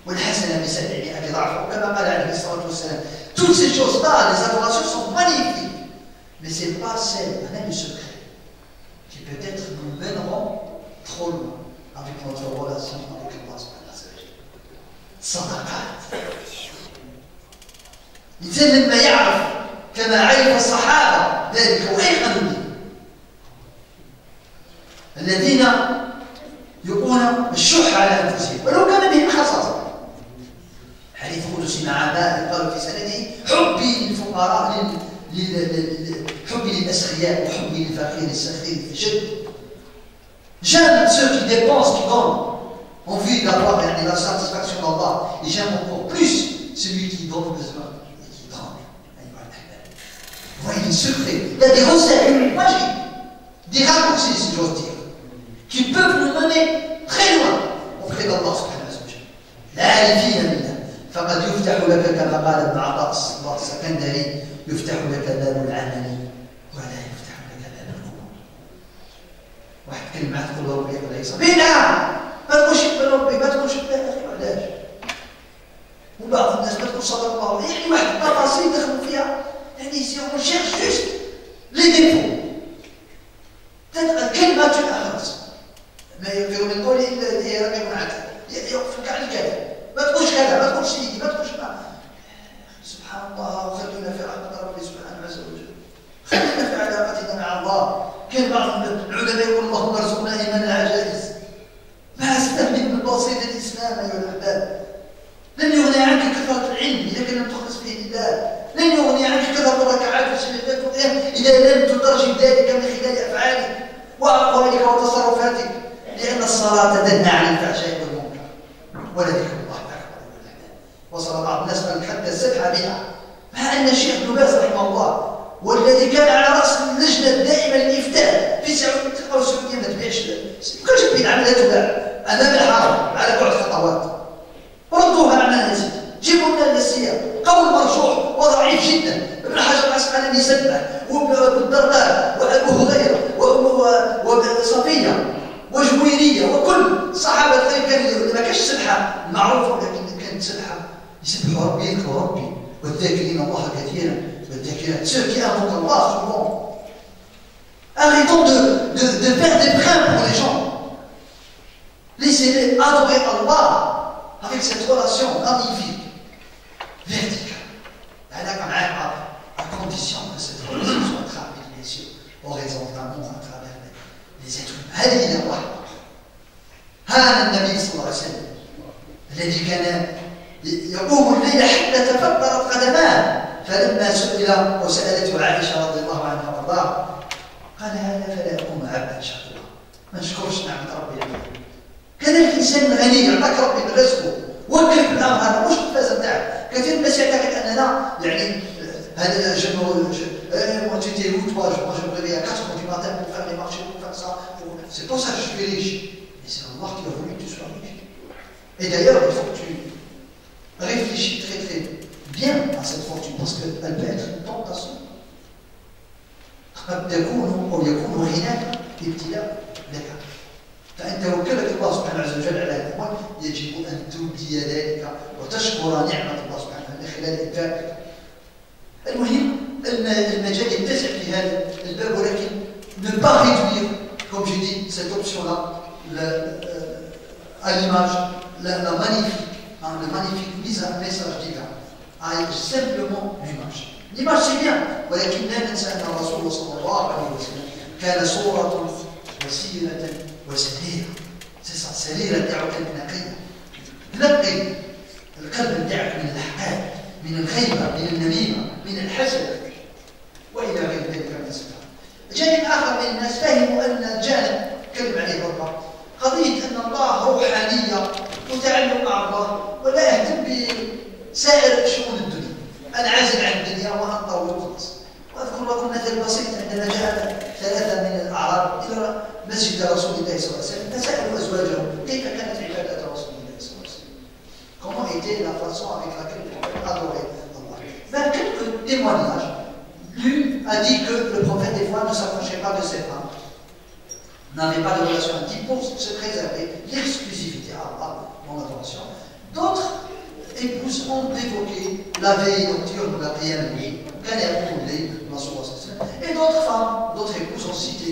والحسنة ب700 ضعف كما قال عليه الصلاة والسلام. Toutes ces choses-là, les adorations sont magnifiques, mais ce n'est pas celles, on a le secret, qui peut-être nous mèneront trop loin avec notre relation avec Allah subhanahu wa ta'ala. صدقات. الإنسان لما يعرف كما عرف الصحابة ذلك وأيقنوا به الذين يقون الشح على أنفسهم ولو كان بهم خصاصة. حديث قدسي مع ماء قالوا في سنده حبي للفقراء حبي للأسخياء وحبي للفقير السخير في شد. J'aime ceux qui dépensent, qui donnent, envie d'avoir la satisfaction d'Allah, et j'aime encore plus celui qui donne besoin et qui donne. Vous voyez les secrets, il y a des recettes magiques, des raccourcis si j'ose dire, qui peuvent nous mener très loin auprès d'Allah subhanahu wa ta'ala. العارفين بالله فقد يفتح لك كما قال ابن عطاء السكندري يفتح لك باب العمل ولا يفتح لك باب القبول. واحد كلمة تقول ربي يقبل عيسى بدعة، ما تقولش يقبل ربي، ما تقولش يقبل أخي علاش؟ وبعض الناس ما تقول صدق الله، يعني واحد التفاصيل دخلوا فيها يعني سي اون شيرش جوست لي ديفو. كلمة أخرس ما يقولوا من قولي هي رقم واحد يوقفك على الكلام، ما تقولش كذا، ما تقولش سيدي، ما تقولش ما. سبحان الله، وخلونا في رحمة ربي سبحانه عز وجل، خلينا في علاقتنا مع الله. كان بعض العلماء يقول اللهم ارزقنا ايمان العجائز. ما استهمل بالبسيط الاسلام ايها الاحباب. لن يغني عنك كثرة العلم اذا كان لم تخلص فيه لله، لن يغني عنك كثرة الركعات والسجدات اذا لم تترجم ذلك من خلال افعالك واقوالك وتصرفاتك، لان الصلاة تنهى عن الفحشاء والمنكر ولذكر الله اكبر. وصل بعض الناس حتى السبحة بها، مع ان الشيخ ابن باز رحمه الله والذي كان على راس اللجنه الدائمه للافتاء في السعوديه ما تبيعش، ما كانش تبيع العمليات تباع امام الحرم على بعد خطوات. ردوها عنا الناس، جيبوا لنا السياق، قول مرجوح وضعيف جدا. ابن حجر العسقلاني سبه، وابن الدرداء وابو هريره وصفيه وجويريه وكل الصحابه الخير كانوا ما كانش سبحه معروفه، ولكن كانت سبحه يسبحوا ربي يذكروا ربي والذاكرين الله كثيرا. Ceux qui invoquent Allah souvent. Arrêtons de faire des brins pour les gens. Laissez-les adorer Allah avec cette relation magnifique, verticale. À condition que cette relation soit travaillée, bien sûr, horizontalement à travers les êtres humains. هذه هي الرحمة. هذا النبي صلى الله عليه وسلم الذي كان يقوم الليل حتى تفطرت قدماه، فلما سئل وسألته عائشة رضي الله عنها وارضاها قال هذا فلا يكون عبدا شكورا، ما نشكرش نعمة ربي عليه. كذلك الإنسان الغني يعطاك ربي برزقه، وكل بالأمر هذا مش الفازة نتاعك. كثير من الناس يعتقد أننا يعني هذا moi j'étais où toi, moi je me réveille à 4 heures du matin pour faire les marchés, pour faire ça, c'est pour ça que je suis riche. Et c'est Allah qui a voulu que tu sois riche. Et d'ailleurs il faut que tu réfléchis très très bien à cette fortune, parce qu'elle peut être une tentation. قد تكون أو يكون غناك ابتلاء لك، فأنت وكلك الله سبحانه عز وجل على الأموال، يجب أن تبدي ذلك وتشكر نعمة الله سبحانه من خلال إنفاقك. المهم المجال يتسع في هذا الباب، ولكن ne pas réduire, comme j'ai dit, cette option-là à l'image, la magnifique, le magnifique message divin. simplement l'image. L'image c'est bien, ولكن لا ننسى أن الرسول صلى الله عليه وسلم كان صورة وسيلة وسريرة. سريرة نتاعو كانت نقية، نقي القلب نتاعك من الأحقاد، من الغيبة، من النميمة، من الحسد وإلى غير ذلك من الأسباب. جانب آخر من الناس فهموا أن الجانب تكلم عليه برا قضية أن الله روحانية متعلق مع الله ولا يهتم بسائر شؤون الدنيا. أنا عازل عن الدنيا وأنطوي وخلاص. وأذكر لكم مثل بسيط عندما جاء 3 من الأعراب إلى مسجد رسول الله صلى الله عليه وسلم فسألوا أزواجهم كيف كانت عبادة رسول الله صلى الله عليه وسلم. Comment était la façon avec laquelle le prophète adorait Allah. Ben, quelques témoignages. L'une a dit que le prophète des fois ne s'approchait pas de ses femmes, n'avait pas de relation intime pour se préserver l'exclusivité à Allah dans l'adoration. D'autres épouses ont évoqué la veille nocturne, la prière de nuit, et d'autres femmes, d'autres épouses ont cité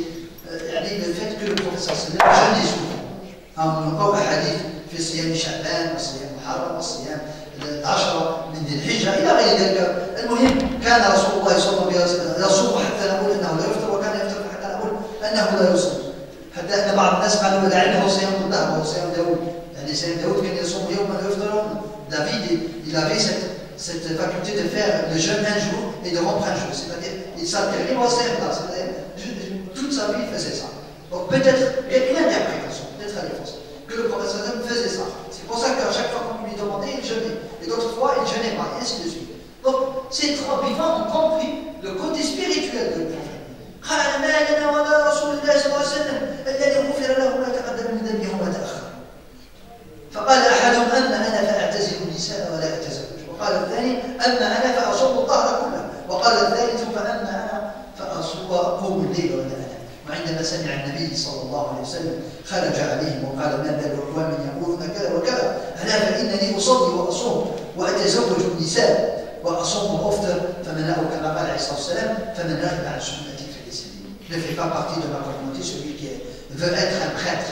le fait que le prophète jeûnait souvent. Un hadith في صيام شعبان وصيام محرم وصيام العشرة من ذي الحجة إلى غير ذلك. المهم كان رسول الله صلى الله عليه وسلم يصوم حتى نقول أنه لا يفطر وكان يفطر حتى نقول أنه لا يصوم. حتى أن بعض الناس قالوا لعله صيام الدهر وهو صيام داود. يعني صيام داود كان يصوم يوما ويفطر يوما. David, il avait cette faculté de faire le jeûne un jour et de rompre un jour. C'est-à-dire, il s'alternait au sein là. Toute sa vie, il faisait ça. Donc peut-être, il y a une interprétation, peut-être à l'effort, que le prophète faisait ça. C'est pour ça qu'à chaque fois qu'on lui demandait, il jeûnait. Et d'autres fois, il ne jeûnait pas, et ainsi de suite. Donc, ces 3 vivants ont compris le côté spirituel de le prophète. قال ما لنا ولا رسول الله صلى الله عليه وسلم الذي غفر له ما تقدم من ذنبه وما تأخر. فقال أحدهم أما أنا فأعتزل النساء ولا أتزوج. وقال الثاني أما أنا فأصوم الظهر كله. وقال الثالث فأما أنا فأقوم الليل ولا أنام. وعندما سمع النبي صلى الله عليه وسلم خرج عليهم وقال ما بال أقوام يقولون كذا وكذا ألا فإنني أصلي وأصوم وأتزوج النساء وأصوم وأفطر فمن أو كما قال عليه الصلاة والسلام فمن رغب عن سنتي فليس مني. Ne fait pas partie de ma communauté celui qui veut être un prêtre.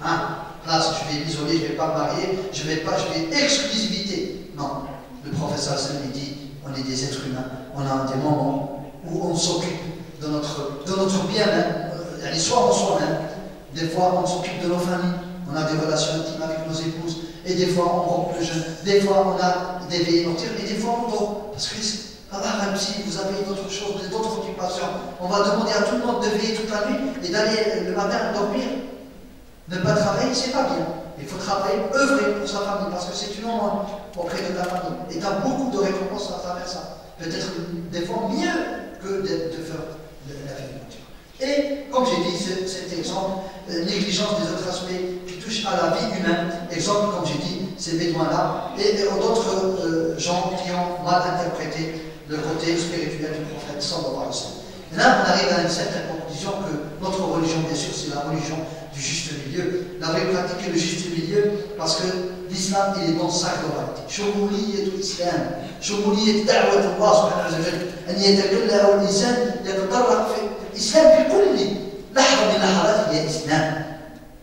Hein? Là, je vais m'isoler, je ne vais pas me marier, je vais exclusivité. Non, le professeur Salmi dit, on est des êtres humains, on a des moments où on s'occupe de notre bien-même, soit en soi-même, des fois on s'occupe de nos familles, on a des relations intimes avec nos épouses, et des fois on rompt le jeûne, des fois on a des veillées nocturnes, et des fois on dort. Parce que, même si vous avez d'autres choses, d'autres occupations, on va demander à tout le monde de veiller toute la nuit et d'aller le matin dormir. Ne pas travailler, c'est pas bien. Il faut travailler, œuvrer pour sa famille, parce que c'est une ombre auprès de ta famille. Et tu as beaucoup de récompenses à travers ça. Peut-être des fois mieux que de faire la fermeture. Et comme j'ai dit, cet exemple, négligence des autres aspects qui touchent à la vie humaine. Exemple, comme j'ai dit, ces bédouins-là, et d'autres gens qui ont mal interprété le côté spirituel du prophète sallallahu alayhi wa sallam. Et là, on arrive à une certaine conclusion que notre religion, bien sûr, c'est la religion du juste milieu. La vraie pratique est le juste milieu parce que l'islam, il est dans sa globalité. شمولية الإسلام، شمولية دعوة الله سبحانه وتعالى أن يتكلم الإنسان يتطرق في الإسلام في كل لحظة من لحظات هي إسلام.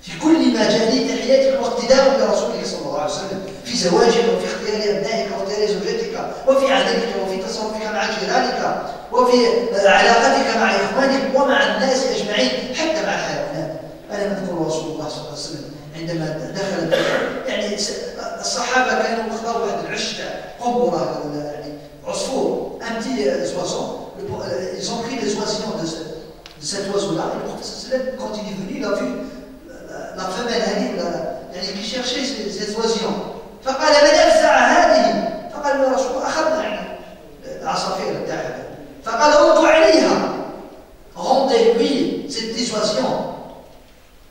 في كل مجال حياتك واقتداء برسوله صلى الله عليه وسلم في زواجك وفي اختيار أبنائك واختيار زوجتك وفي عددك وفي تصرفك مع جيرانك وفي علاقتك مع إخوانك ومع الناس أجمعين حتى مع الحيوانات. أنا أذكر رسول الله صلى الله عليه وسلم عندما دخل يعني الصحابة كانوا اختاروا واحد العش تاع قنبرة ولا يعني عصفور un petit oiseau. Ils ont pris les oisillons de cet oiseau-là et le prophète quand il est venu il a vu la femelle يعني qui cherchait ces oisillons. فقال من أفزع هذه؟ فقال يا رسول الله أخذنا يعني العصافير بتاعها. فقال ردوا عليها. Rendez-lui cette dissuasion.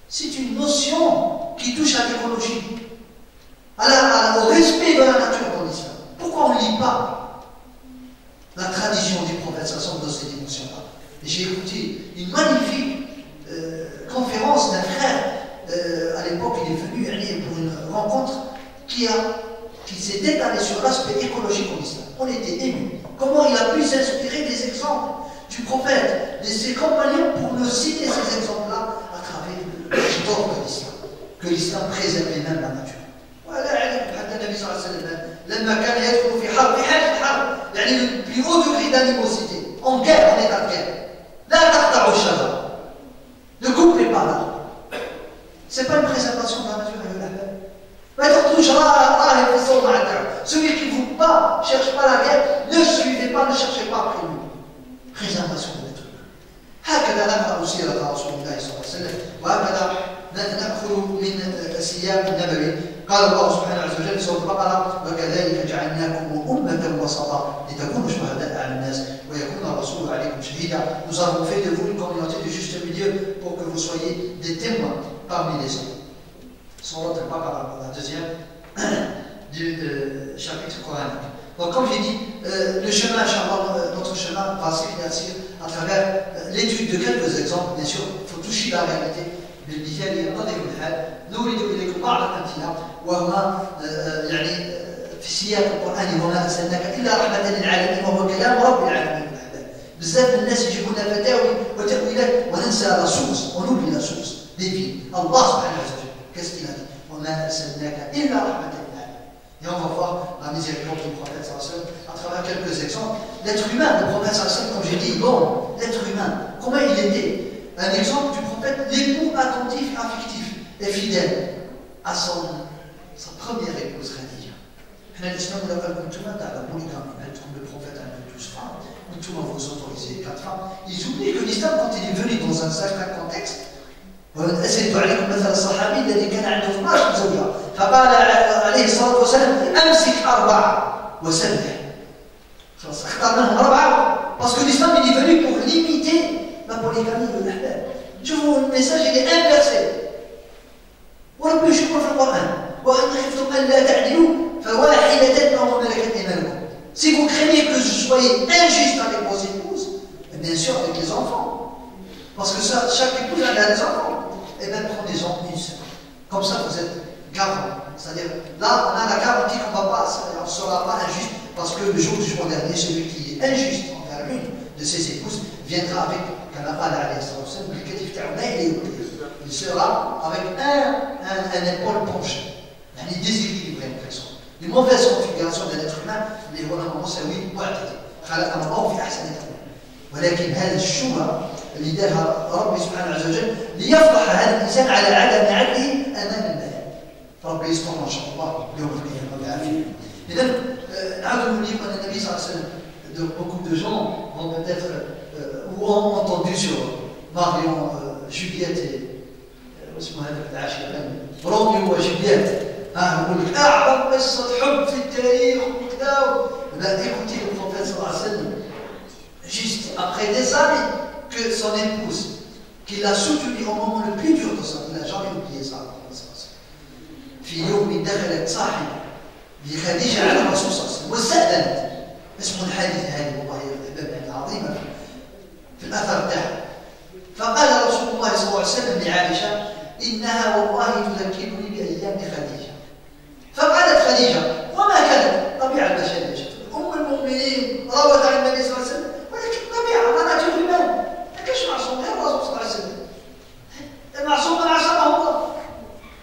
C'est une notion qui touche à l'écologie, au respect de la nature dans l'islam. Pourquoi on ne lit pas la tradition du prophète dans ces dimensions-là? J'ai écouté une magnifique conférence d'un frère. À l'époque, il est venu pour une rencontre qui s'est étalée sur l'aspect écologique en islam. On était émus. Comment il a pu s'inspirer des exemples du prophète, de ses compagnons, pour nous citer ces exemples-là à travers l'histoire de l'islam, que l'islam préservait même la nature. حتى النبي صلى الله عليه وسلم لما كان يدخل في حال الحرب يعني le plus haut degré d'animosité en guerre, en état de guerre. لا تقطعوا الشجر. Ne coupez pas l'arbre. C'est pas une préservation de la nature, celui qui ne vous pas, cherche pas la guerre, ne suivez pas, ne cherchez pas après lui. Préservation de l'être humain. هكذا نقرأ سيرة رسول الله صلى الله عليه وسلم وهكذا نأخذ من السياق النبوي. قال الله سبحانه عز وجل في سورة البقرة وكذلك جعلناكم أمة وسطا لتكونوا شهداء على الناس ويكون الرسول عليكم شهيدا. Nous avons fait de vous une communauté de juste milieu pour que vous soyez des témoins parmi les hommes. Surat al-Baqarah, la deuxième du chapitre coranique. Donc comme j'ai dit, le chemin, Inch'Allah, notre chemin va s'éclaircir à travers l'étude de quelques exemples. Bien sûr, il faut toucher la réalité. بالمثال ينقضي الحال نورد اليكم بعض الامثله وهما يعني في سياق القران وما ارسلناك الا رحمه للعالمين وهو كلام رب العالمين الاحباب. بزاف من الناس يجيبون فتاوي وتاويلات وننسى لا سورس ونوبلي لا سورس ديفي الله سبحانه وتعالى qu'est-ce qu'il a dit وما ارسلناك الا رحمه للعالمين. Et on va voir la miséricorde du prophète sallallahu à travers quelques exemples. L'être humain, le prophète sallallahu comme j'ai dit, bon, l'être humain, comment il était. Un exemple du prophète, l'époux attentif, affectif et fidèle à sa première épouse Khadija. L'islam n'a pas comme tout le monde, le prophète a eu 12 femmes, tout le monde vous autorisez 4 femmes. Ils oublient que l'islam, quand il est venu dans un certain contexte, أسألت عليكم مثل الصحابي الذي كان عنده 12 زوجة فقال عليه الصلاة والسلام أمسك 4 وسبح. خلاص اختار منهم 4 parce que l'islam il est venu pour limiter la polygamie de l'ahbab. Tu vois, le message il est inversé. وربي يشوفوا في القرآن وإن خفتم ألا تعدلوا فواحدة أو ما ملكت أيمانكم. Si vous craignez que je soyez injuste avec vos épouses, bien sûr avec les enfants, parce que ça, chaque épouse a des enfants, et bien prenez-en une seule. Comme ça vous êtes garant. C'est-à-dire, là on a la garantie qu'on ne sera pas injuste, parce que le jour du jour dernier, celui qui est injuste envers l'une de ses épouses viendra avec كما قال عليه الصلاة والسلام بالكتف تاعو مايل il sera avec un épaule penchée يعني déséquilibré l'impression une mauvaise configuration de l'être humain اللي هو أمر مساوي معتدل خلقنا الله في أحسن تقويم ولكن هذه الشبهة اللي دارها ربي سبحانه عز وجل ليفضح هذا الإنسان على عدم عدله أمام الله ربي يسترنا إن شاء الله يوم القيامة بالعافية. إذا نعود نقول أن النبي صلى الله عليه وسلم beaucoup de gens vont peut-être ou ont entendu sur Marion, Juliette et روميو وجولييت يقول لك أعظم قصة حب في التاريخ وكذا. Écoutez le prophète sallallahu alayhi wa sallam, juste après des années que son épouse, qui l'a soutenu au moment le plus dur de sa vie, il n'a jamais oublié ça. في يوم دخلت صاحب لخديجة على الرسول صلى الله عليه وسلم واستأذنت. اسمه الحادثة هذه والله الأحباب عظيمة في الأثر بتاعه. فقال رسول الله صلى الله عليه وسلم لعائشة إنها والله تذكرني بأيام خديجة. فقالت خديجة وما كانت طبيعة البشرية أم المؤمنين روت عن النبي صلى الله عليه وسلم ولكن طبيعة مناطق الإيمان ما كانش معصوم غير الرسول صلى الله عليه وسلم. المعصوم من عصمه الله.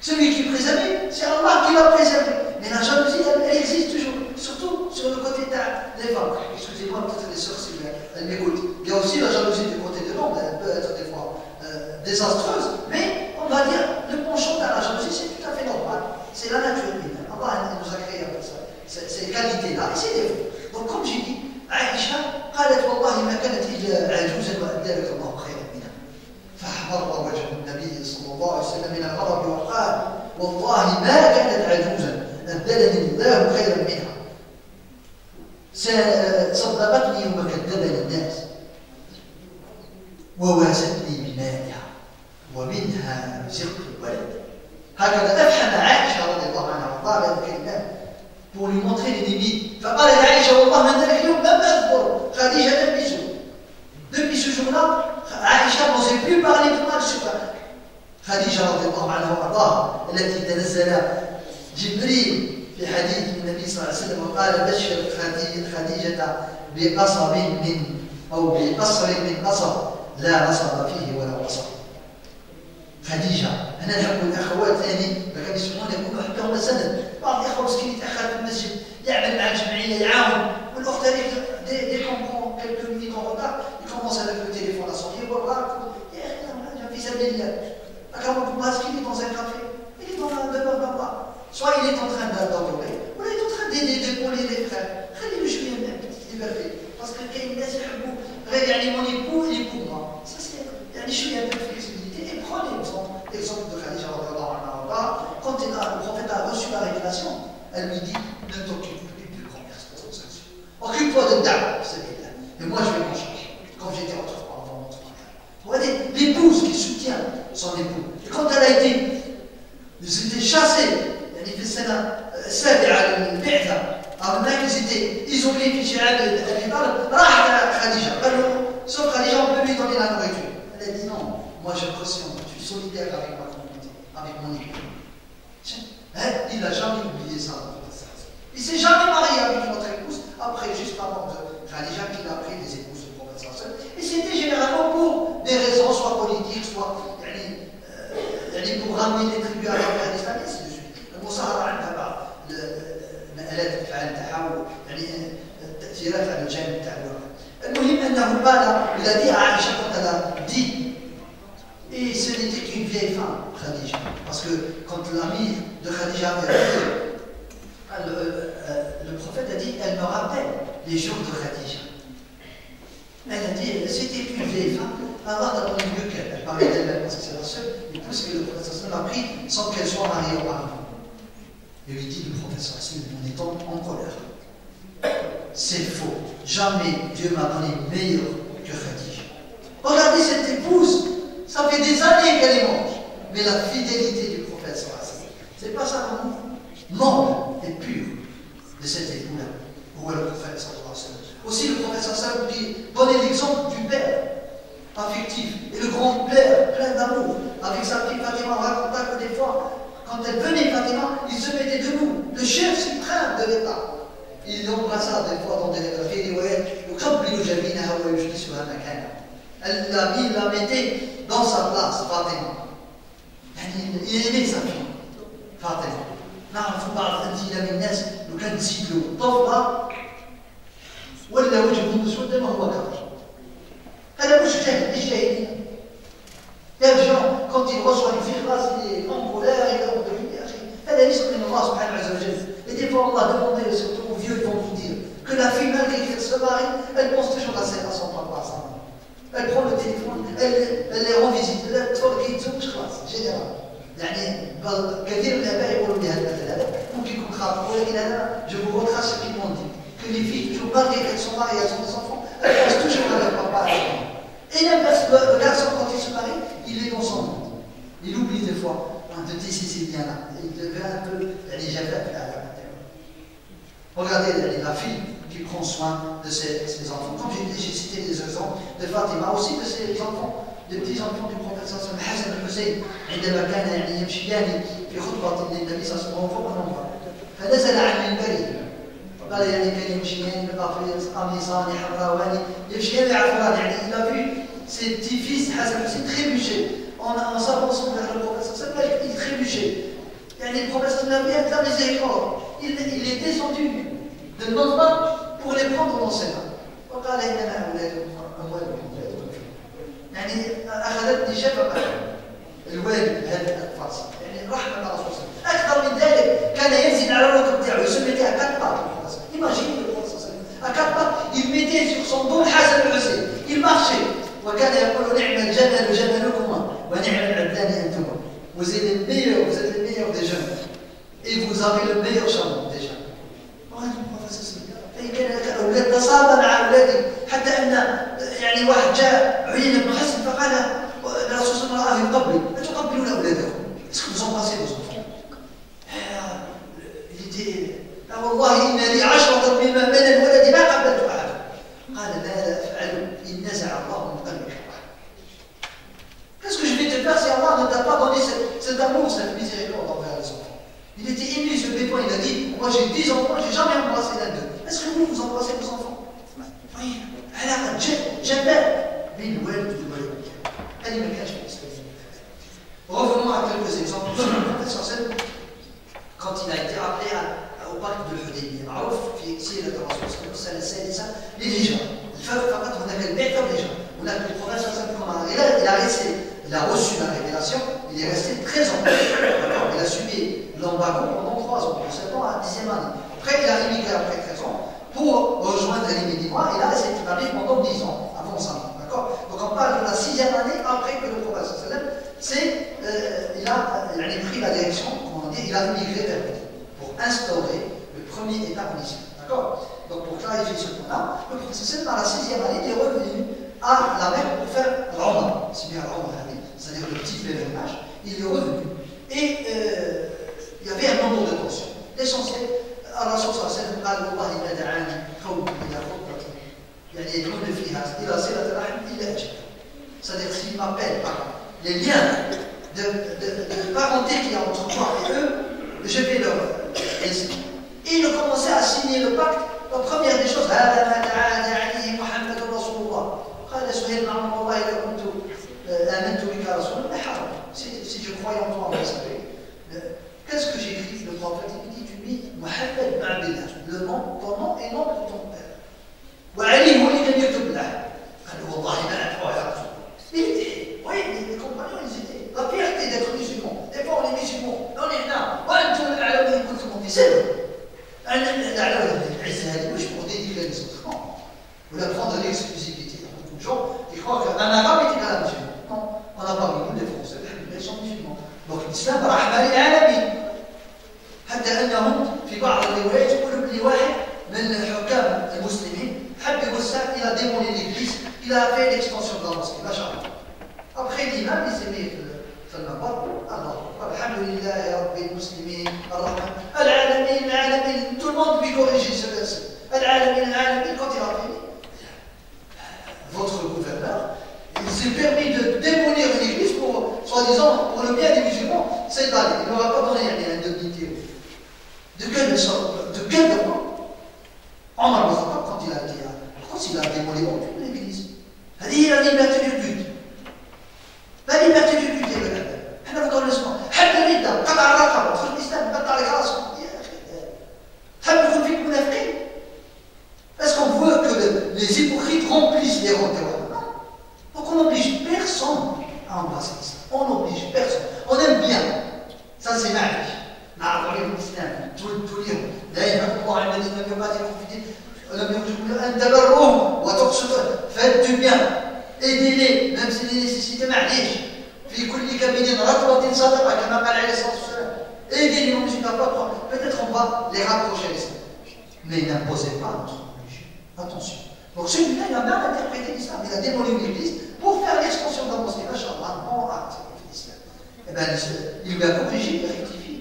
Celui qui est préservé, c'est Allah qui l'a préservé. Mais la jalousie, elle existe toujours, surtout sur le côté des femmes. Excusez-moi, peut-être les sœurs, si elles m'écoutent. Il y a aussi la jalousie du côté de l'homme, elle peut être des fois désastreuse, mais on va dire, le penchant à la jalousie, c'est tout à fait normal. C'est la nature humaine. Allah nous a créé avec ça. Ces qualités-là, et ces défauts. Donc, comme j'ai dit, Aïcha, قالت والله ما كانت إلا عجوزا وأبدلك الله خيرا منها. فأحمر وجه النبي صلى الله عليه وسلم من الغضب وقال والله ما كانت عجوزا أبدلني الله خيرا منها. صدقتني وكذبني الناس ووازتني بمالها ومنها رزقت الولد. هكذا أفهم عائشة رضي الله عنها وقال هذه الكلمات pour lui montrer les limites. فقالت عائشة والله من ذلك اليوم لم أذكر خديجة depuis ce jour-là عائشة n'osait plus parler de mal sur elle. خديجة رضي الله عنها وأرضاها التي تنزل جبريل في حديث النبي صلى الله عليه وسلم وقال بشر خديجة بقصب من أو بقصر من قصب لا نصب فيه ولا وصب. خديجة أنا نحب الأخوات ثاني فكان يسمعون يقولوا حتى هم سند. بعض الأخوة مسكين يتأخر في المسجد يعمل مع الجمعية يعاون والأخت هذيك dès qu'on prend quelques minutes en retard il commence avec le téléphone à sonner يا أخي في سبيل الله. Parce qu'il est dans un café, il est dans un demeure d'Allah. Soit il est en train d'adorer, ou il est en train d'épauler les frères. خليه شوية من petite liberté. Parce que كاين الناس يحبوا غير يعني mon époux il est pour moi. Ça c'est يعني شوية un peu de flexibilité. Et prenez l'exemple de Khadija radhiyallahu anha. Quand le prophète a reçu la relation, elle lui dit ne t'occupe plus de commerce, occupe-toi de dame, et moi je vais m'en charger. Quand j'étais avant notre mariage. Vous voyez, l'épouse qui soutient son époux. Et quand elle a été, ils étaient chassés, يعني في السنة السابعة للبعثة، هناك ils étaient isolés في شعاب أبي طالب، راحت خديجة، قالوا sauf Khadija, on peut lui donner la nourriture. Elle a dit non, moi je cautionne, je suis solidaire avec ma communauté, avec mon époux. Il n'a jamais oublié ça. Il ne s'est jamais marié avec une autre épouse, après, juste avant de Khadija, qu'il a pris des épouses du prophète sallallahu alayhi wa sallam. Et c'était généralement pour des raisons, soit politiques, soit pour ramener les tribus à l'affaire islamique, ainsi de suite. المصاهرة عندها بعض مآلات الفعل تاعها يعني التأثيرات على الجانب تاع الواقع. المهم أنه قال il a dit à Aïcha quand elle a dit, et ce n'était qu'une vieille femme, Khadija, parce que quand l'ami de Khadija est arrivé, le prophète a dit, elle me rappelle les jours de Khadija. Elle a dit, c'était qu'une vieille femme, Allah n'a pas mieux qu'elle. Elle parlait d'elle-même parce que c'est la seule épouse que le prophète a pris sans qu'elle soit mariée auparavant. Et lui dit, le prophète en étant en colère, c'est faux. Jamais Dieu m'a donné meilleur que Khadija. Regardez cette épouse, ça fait des années qu'elle est morte. Mais la fidélité du prophète, c'est pas ça l'amour noble et pur de cet époux-là. Où est le prophète sallallahu alayhi wa sallam. Aussi le prophète sallallahu alayhi wa sallam qui donnait l'exemple du père affectif et le grand-père plein d'amour. Avec sa petite Fatima, on raconta que des fois, quand elle venait Fatima, il se mettait debout, le chef suprême de l'État. Il l'embrassa des fois dans des riwayat, elle la mettait dans sa place, Fatima. Il aimait sa fille, Fatima. نعرف بعض الأمثلة من الناس لو كان تزيد له طفلة ولا وجهه مسود ما هو كافر. هذا مش جاهل، ليش جاهل؟ يرجع quand il reçoit une fille grâce, il est en colère, il est en colère. هذا ليس من الله سبحانه عز وجل. Et des fois Allah demandait surtout aux vieux, ils vont vous dire que la fille malgré qu'elle se marie, elle pense toujours à son papa, à sa maman. Elle prend le téléphone, elle les rend visite, elle تفرق يتزوج خلاص général. يعني كثير من الآباء يقولوا لي هذا المثل هذا ممكن يكون خاطئ ولكن أنا je vous retrace ce qu'ils m'ont dit que les filles toujours malgré qu'elles sont mariées, elles ont des enfants, elles pensent toujours à leur papa. Et l'inverse, le garçon quand il se marie, il est dans son monde. Il oublie des fois de dire si c'est bien là. Il devient un peu les jafettes à l'intérieur. Regardez la fille qui prend soin de ses enfants. Comme j'ai cité des exemples de Fatima, aussi de ses enfants. Les petits enfants du prophète sallallahu alayhi wa sallam, Hassan et Hussein, عندما كان يعني يمشيان في خطبة للنبي صلى الله عليه وسلم فوق المنبر فنزل عن منبره وقال يعني كان يمشيان بقميصان حمراوان يمشيان يعفران يعني il a vu ses petits-fils Hassan et Hussein trébucher en s'avançant vers le prophète sallallahu alayhi wa sallam, il trébuchait. يعني le prophète sallallahu alayhi wa sallam avait de la miséricorde. Il est descendu de Manba pour les prendre dans ses mains. وقال إننا أولادكم يعني أخذتني شفقة الوالد هذا الأطفال يعني رحمة الرسول صلى الله عليه وسلم. أكثر من ذلك كان ينزل على الركب تاعو يسمي à quatre pattes. Imaginez le prophète sallallahu alayhi wa sallam. À quatre pattes, il mettait sur son dos Hassan et Hussein. Il marchait. وكان يقول نعم الجمل جملكما ونعم العبدان أنتما. Vous êtes les meilleurs des jeunes. Et vous avez le meilleur chameau déjà. كان أولاد تصابى مع أولادي حتى أن يعني واحد جاء عيينة بن حسن فقال الرسول صلى الله عليه وسلم يقبل أتقبلون أولادكم؟ Est-ce que vous embrassez vos enfants? Il dit والله إن لي 10 من الولد ما قبلت أحد. قال لا أفعل إن نزع الله من قلبك. Qu'est-ce que je vais te faire si Allah ne t'a pas donné cet amour, cette miséricorde envers les enfants? Il était ému ce béton, il a dit moi j'ai 10 enfants, j'ai jamais embrassé l'un d'eux. Est-ce que vous embrassez vos enfants? Oui. علاقة جبال بين الوالد والولد. هذه ما كانش في الإسلام. Revenons à quelques exemples. Quand il a été appelé au parc de Hudaybiyah, معروف في سيرة الرسول صلى الله عليه وسلم السنة السادسة للهجرة. الفرق فقط هناك البعثة والهجرة. هناك le prophète صلى الله عليه وسلم il a reçu la révélation, il est resté 13 ans. Il a subi l'embargo pendant 3 ans, de 7 ans à la 10e année. Après, il a immigré après 13 ans pour rejoindre les Médinois, et là, il s'est établi pendant 10 ans, avant ça. D'accord? Donc, on parle de la 6e année après que le prophète sallam, il a pris la direction, comment on dit, il a immigré vers Médine pour instauré le premier État en Islam. D'accord? Donc pour clarifier ce point-là, le prophète à la 6e année est revenu à la Mecque pour faire l'Umrah, c'est bien l'Umrah, c'est-à-dire le petit pèlerinage. Il est revenu. Et il y avait un nombre de tensions. L'essentiel, الرسول صلى الله عليه وسلم قال والله ما دعاني قوم الى خطبه يعني يدعون فيها الى صله الرحم الا اجبت. C'est-à-dire s'ils m'appellent par les liens de parenté qu'il y a entre moi et eux, je vais leur résister. Et il a commencé à signer le pacte. La première des choses, هذا ما دعاني عليه محمد رسول الله. قال سهيل نعم والله اذا كنت امنت بك رسول الله حرام. Si je croyais en toi, vous savez. Qu'est-ce que j'écris? Le prophète il dit, tu mets Mohammed ibn Abdillah, le nom, ton nom et nom de ton père. وعلي هو اللي كان يكتب له. قال والله ما ندعوه يا رسول الله. Il était, oui, les compagnons ils étaient la fierté d'être musulmans. Des fois on est musulmans, on est là. وانتم الاعلى من كنتم مفسدين. انا الاعلى العزه هذه مش pour dénigrer les autres. Non. Vous la prendre l'exclusivité. Il y a beaucoup de gens qui croient qu'un arabe est égal à un musulman. Non, on n'a pas vu les Français, ils sont musulmans. Donc l'islam رحمة للعالمين. حتى انهم في بعض الروايات يقولوا بلي واحد من الحكام المسلمين حب يوسع الى démolir l'église, il a fait l'extension de la mosquée, ما شاء الله. Après l'imam il s'est mis في المنبر alors الحمد لله رب المسلمين الرحمن العالمين العالمين, tout le monde lui corrigeait ce verset. العالمين العالمين, quand il a fini, votre gouverneur il s'est permis de démolir une église pour, soi-disant, pour le bien des musulmans. C'est d'aller. Il n'aura pas donné l'indemnité. De quelle droit? Omar ibn Khattab, quand il a été là, quand il a démoli toute l'église, il a dit la liberté du culte. La liberté du culte est le cas. احنا في دور الاسلام حتى الردة قطع الرقبة دخل الاسلام قطع لك راسك. يا اخي هل نكون فيك منافقين؟ Est-ce qu'on veut que les hypocrites remplissent les rangs des rois? Donc on n'oblige personne à embrasser l'islam. On n'oblige personne. On aime bien. Ça c'est magique. نعرف عليهم الاسلام توليهم لا يحب الله على الذين لم يقاتلوكم في الدين ولم يخرجوكم ان تبروهم وتقسطوا. Faites du bien. Aidez-les, même si les nécessités معليش. في كل كبد رطبة صدقة كما قال عليه الصلاة والسلام. Aidez-les, on ne suit pas. Peut-être on va les rapprocher à l'islam. Mais n'imposez pas notre religion. Attention. Donc celui-là, il a mal interprété l'islam. Il a démoli une église pour faire l'extension de la mosquée. Machallah, bon acte, l'islam. Eh bien, il lui a corrigé, il a rectifié.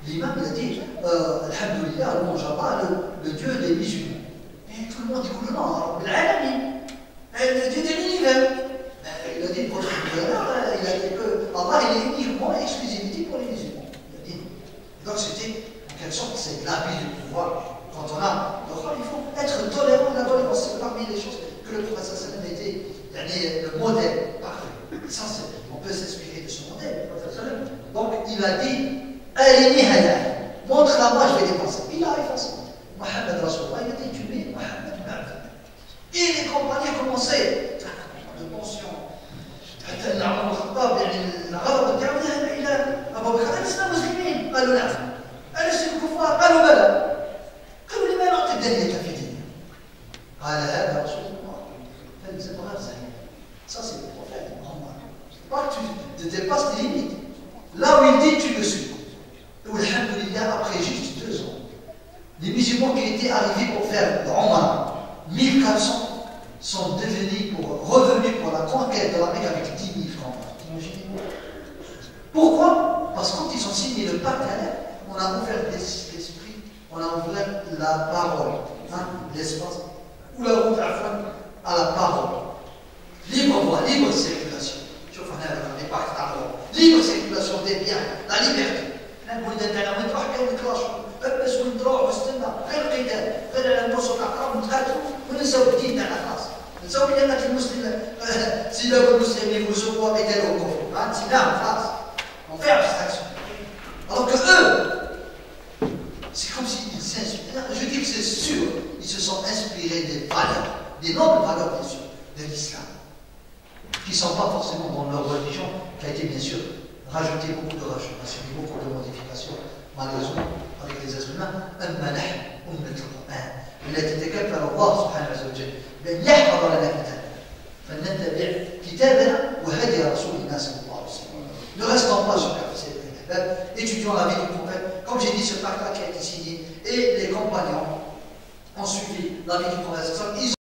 L'imam, il a dit, Alhamdulillah, louange à Allah, le Dieu des musulmans. Et tout le monde dit, non, l'alamin, le Dieu des univers. Il a dit, votre gouverneur, il a dit que Allah, il est uniquement exclusivité pour les musulmans. Il a dit. Donc c'était, en quelque sorte, c'est l'abus du pouvoir. Quand on a le rôle, il faut être tolérant. La tolérance, c'est parmi les choses que le prophète sallam était le modèle parfait. Ça, on peut s'inspirer de ce modèle. Donc, il a dit, Arini Hada, montre-la-moi, je vais l'effacer. Il a effacé. Mohammed Rasulullah, il a dit, tu mets Mohammed Ma'af. Et les compagnons commençaient de pension. حتى ان عمر الخطاب يعني الغضب تاعو ذهب الى ابو بكر الاسلام مسلمين قالوا نعم الستم كفار قالوا بلى قالوا لما نعطي الدنيا في ديننا قال هذا رسول الله فلزم غير صحيح. Ça c'est le prophète Muhammad. Pas que tu dépasses tes limites. Là où il dit tu le suis. Alhamdulillah, après juste 2 ans, les musulmans qui étaient arrivés pour faire l'Umrah, 1400 sont revenus pour la conquête de la Mecque avec 10 000 francs. Imaginez-vous. Pourquoi? Parce que quand ils ont signé le pacte, on a ouvert l'esprit, on a ouvert la parole, l'espace, ou la route à la parole. Libre voie, libre circulation. Je vous les pactes d'abord. Libre circulation des biens, la liberté. البلدان تاعنا وين تروح كاين نتلاشوا بس وين تروح واستنى غير قتال غير على نوصل الاقرب نتقاتلوا وننساو الدين تاعنا خلاص نساو بلي قتل المسلم سيبوا المسلمين يفوزوا وقتلوا الكفر نعم خلاص on fait abstraction alors que eux c'est comme s'ils s'inspirent. Je dis que c'est sûr ils se sont inspirés des valeurs, des nobles valeurs bien sûr de l'islam qui ne sont pas forcément dans leur religion qui a été bien sûr rajouter beaucoup de rajoutions, beaucoup de modifications, malheureusement, avec les êtres humains. أما نحن أمة القرآن التي تكفل الله سبحانه وتعالى بأن يحفظ لنا كتابنا فلنتبع كتابنا وهدي رسولنا صلى الله عليه وسلم. Ne restons pas superficiels, étudions la vie du prophète. Comme j'ai dit, ce pacte-là qui a été signé et les compagnons ont suivi l'avis du prophète.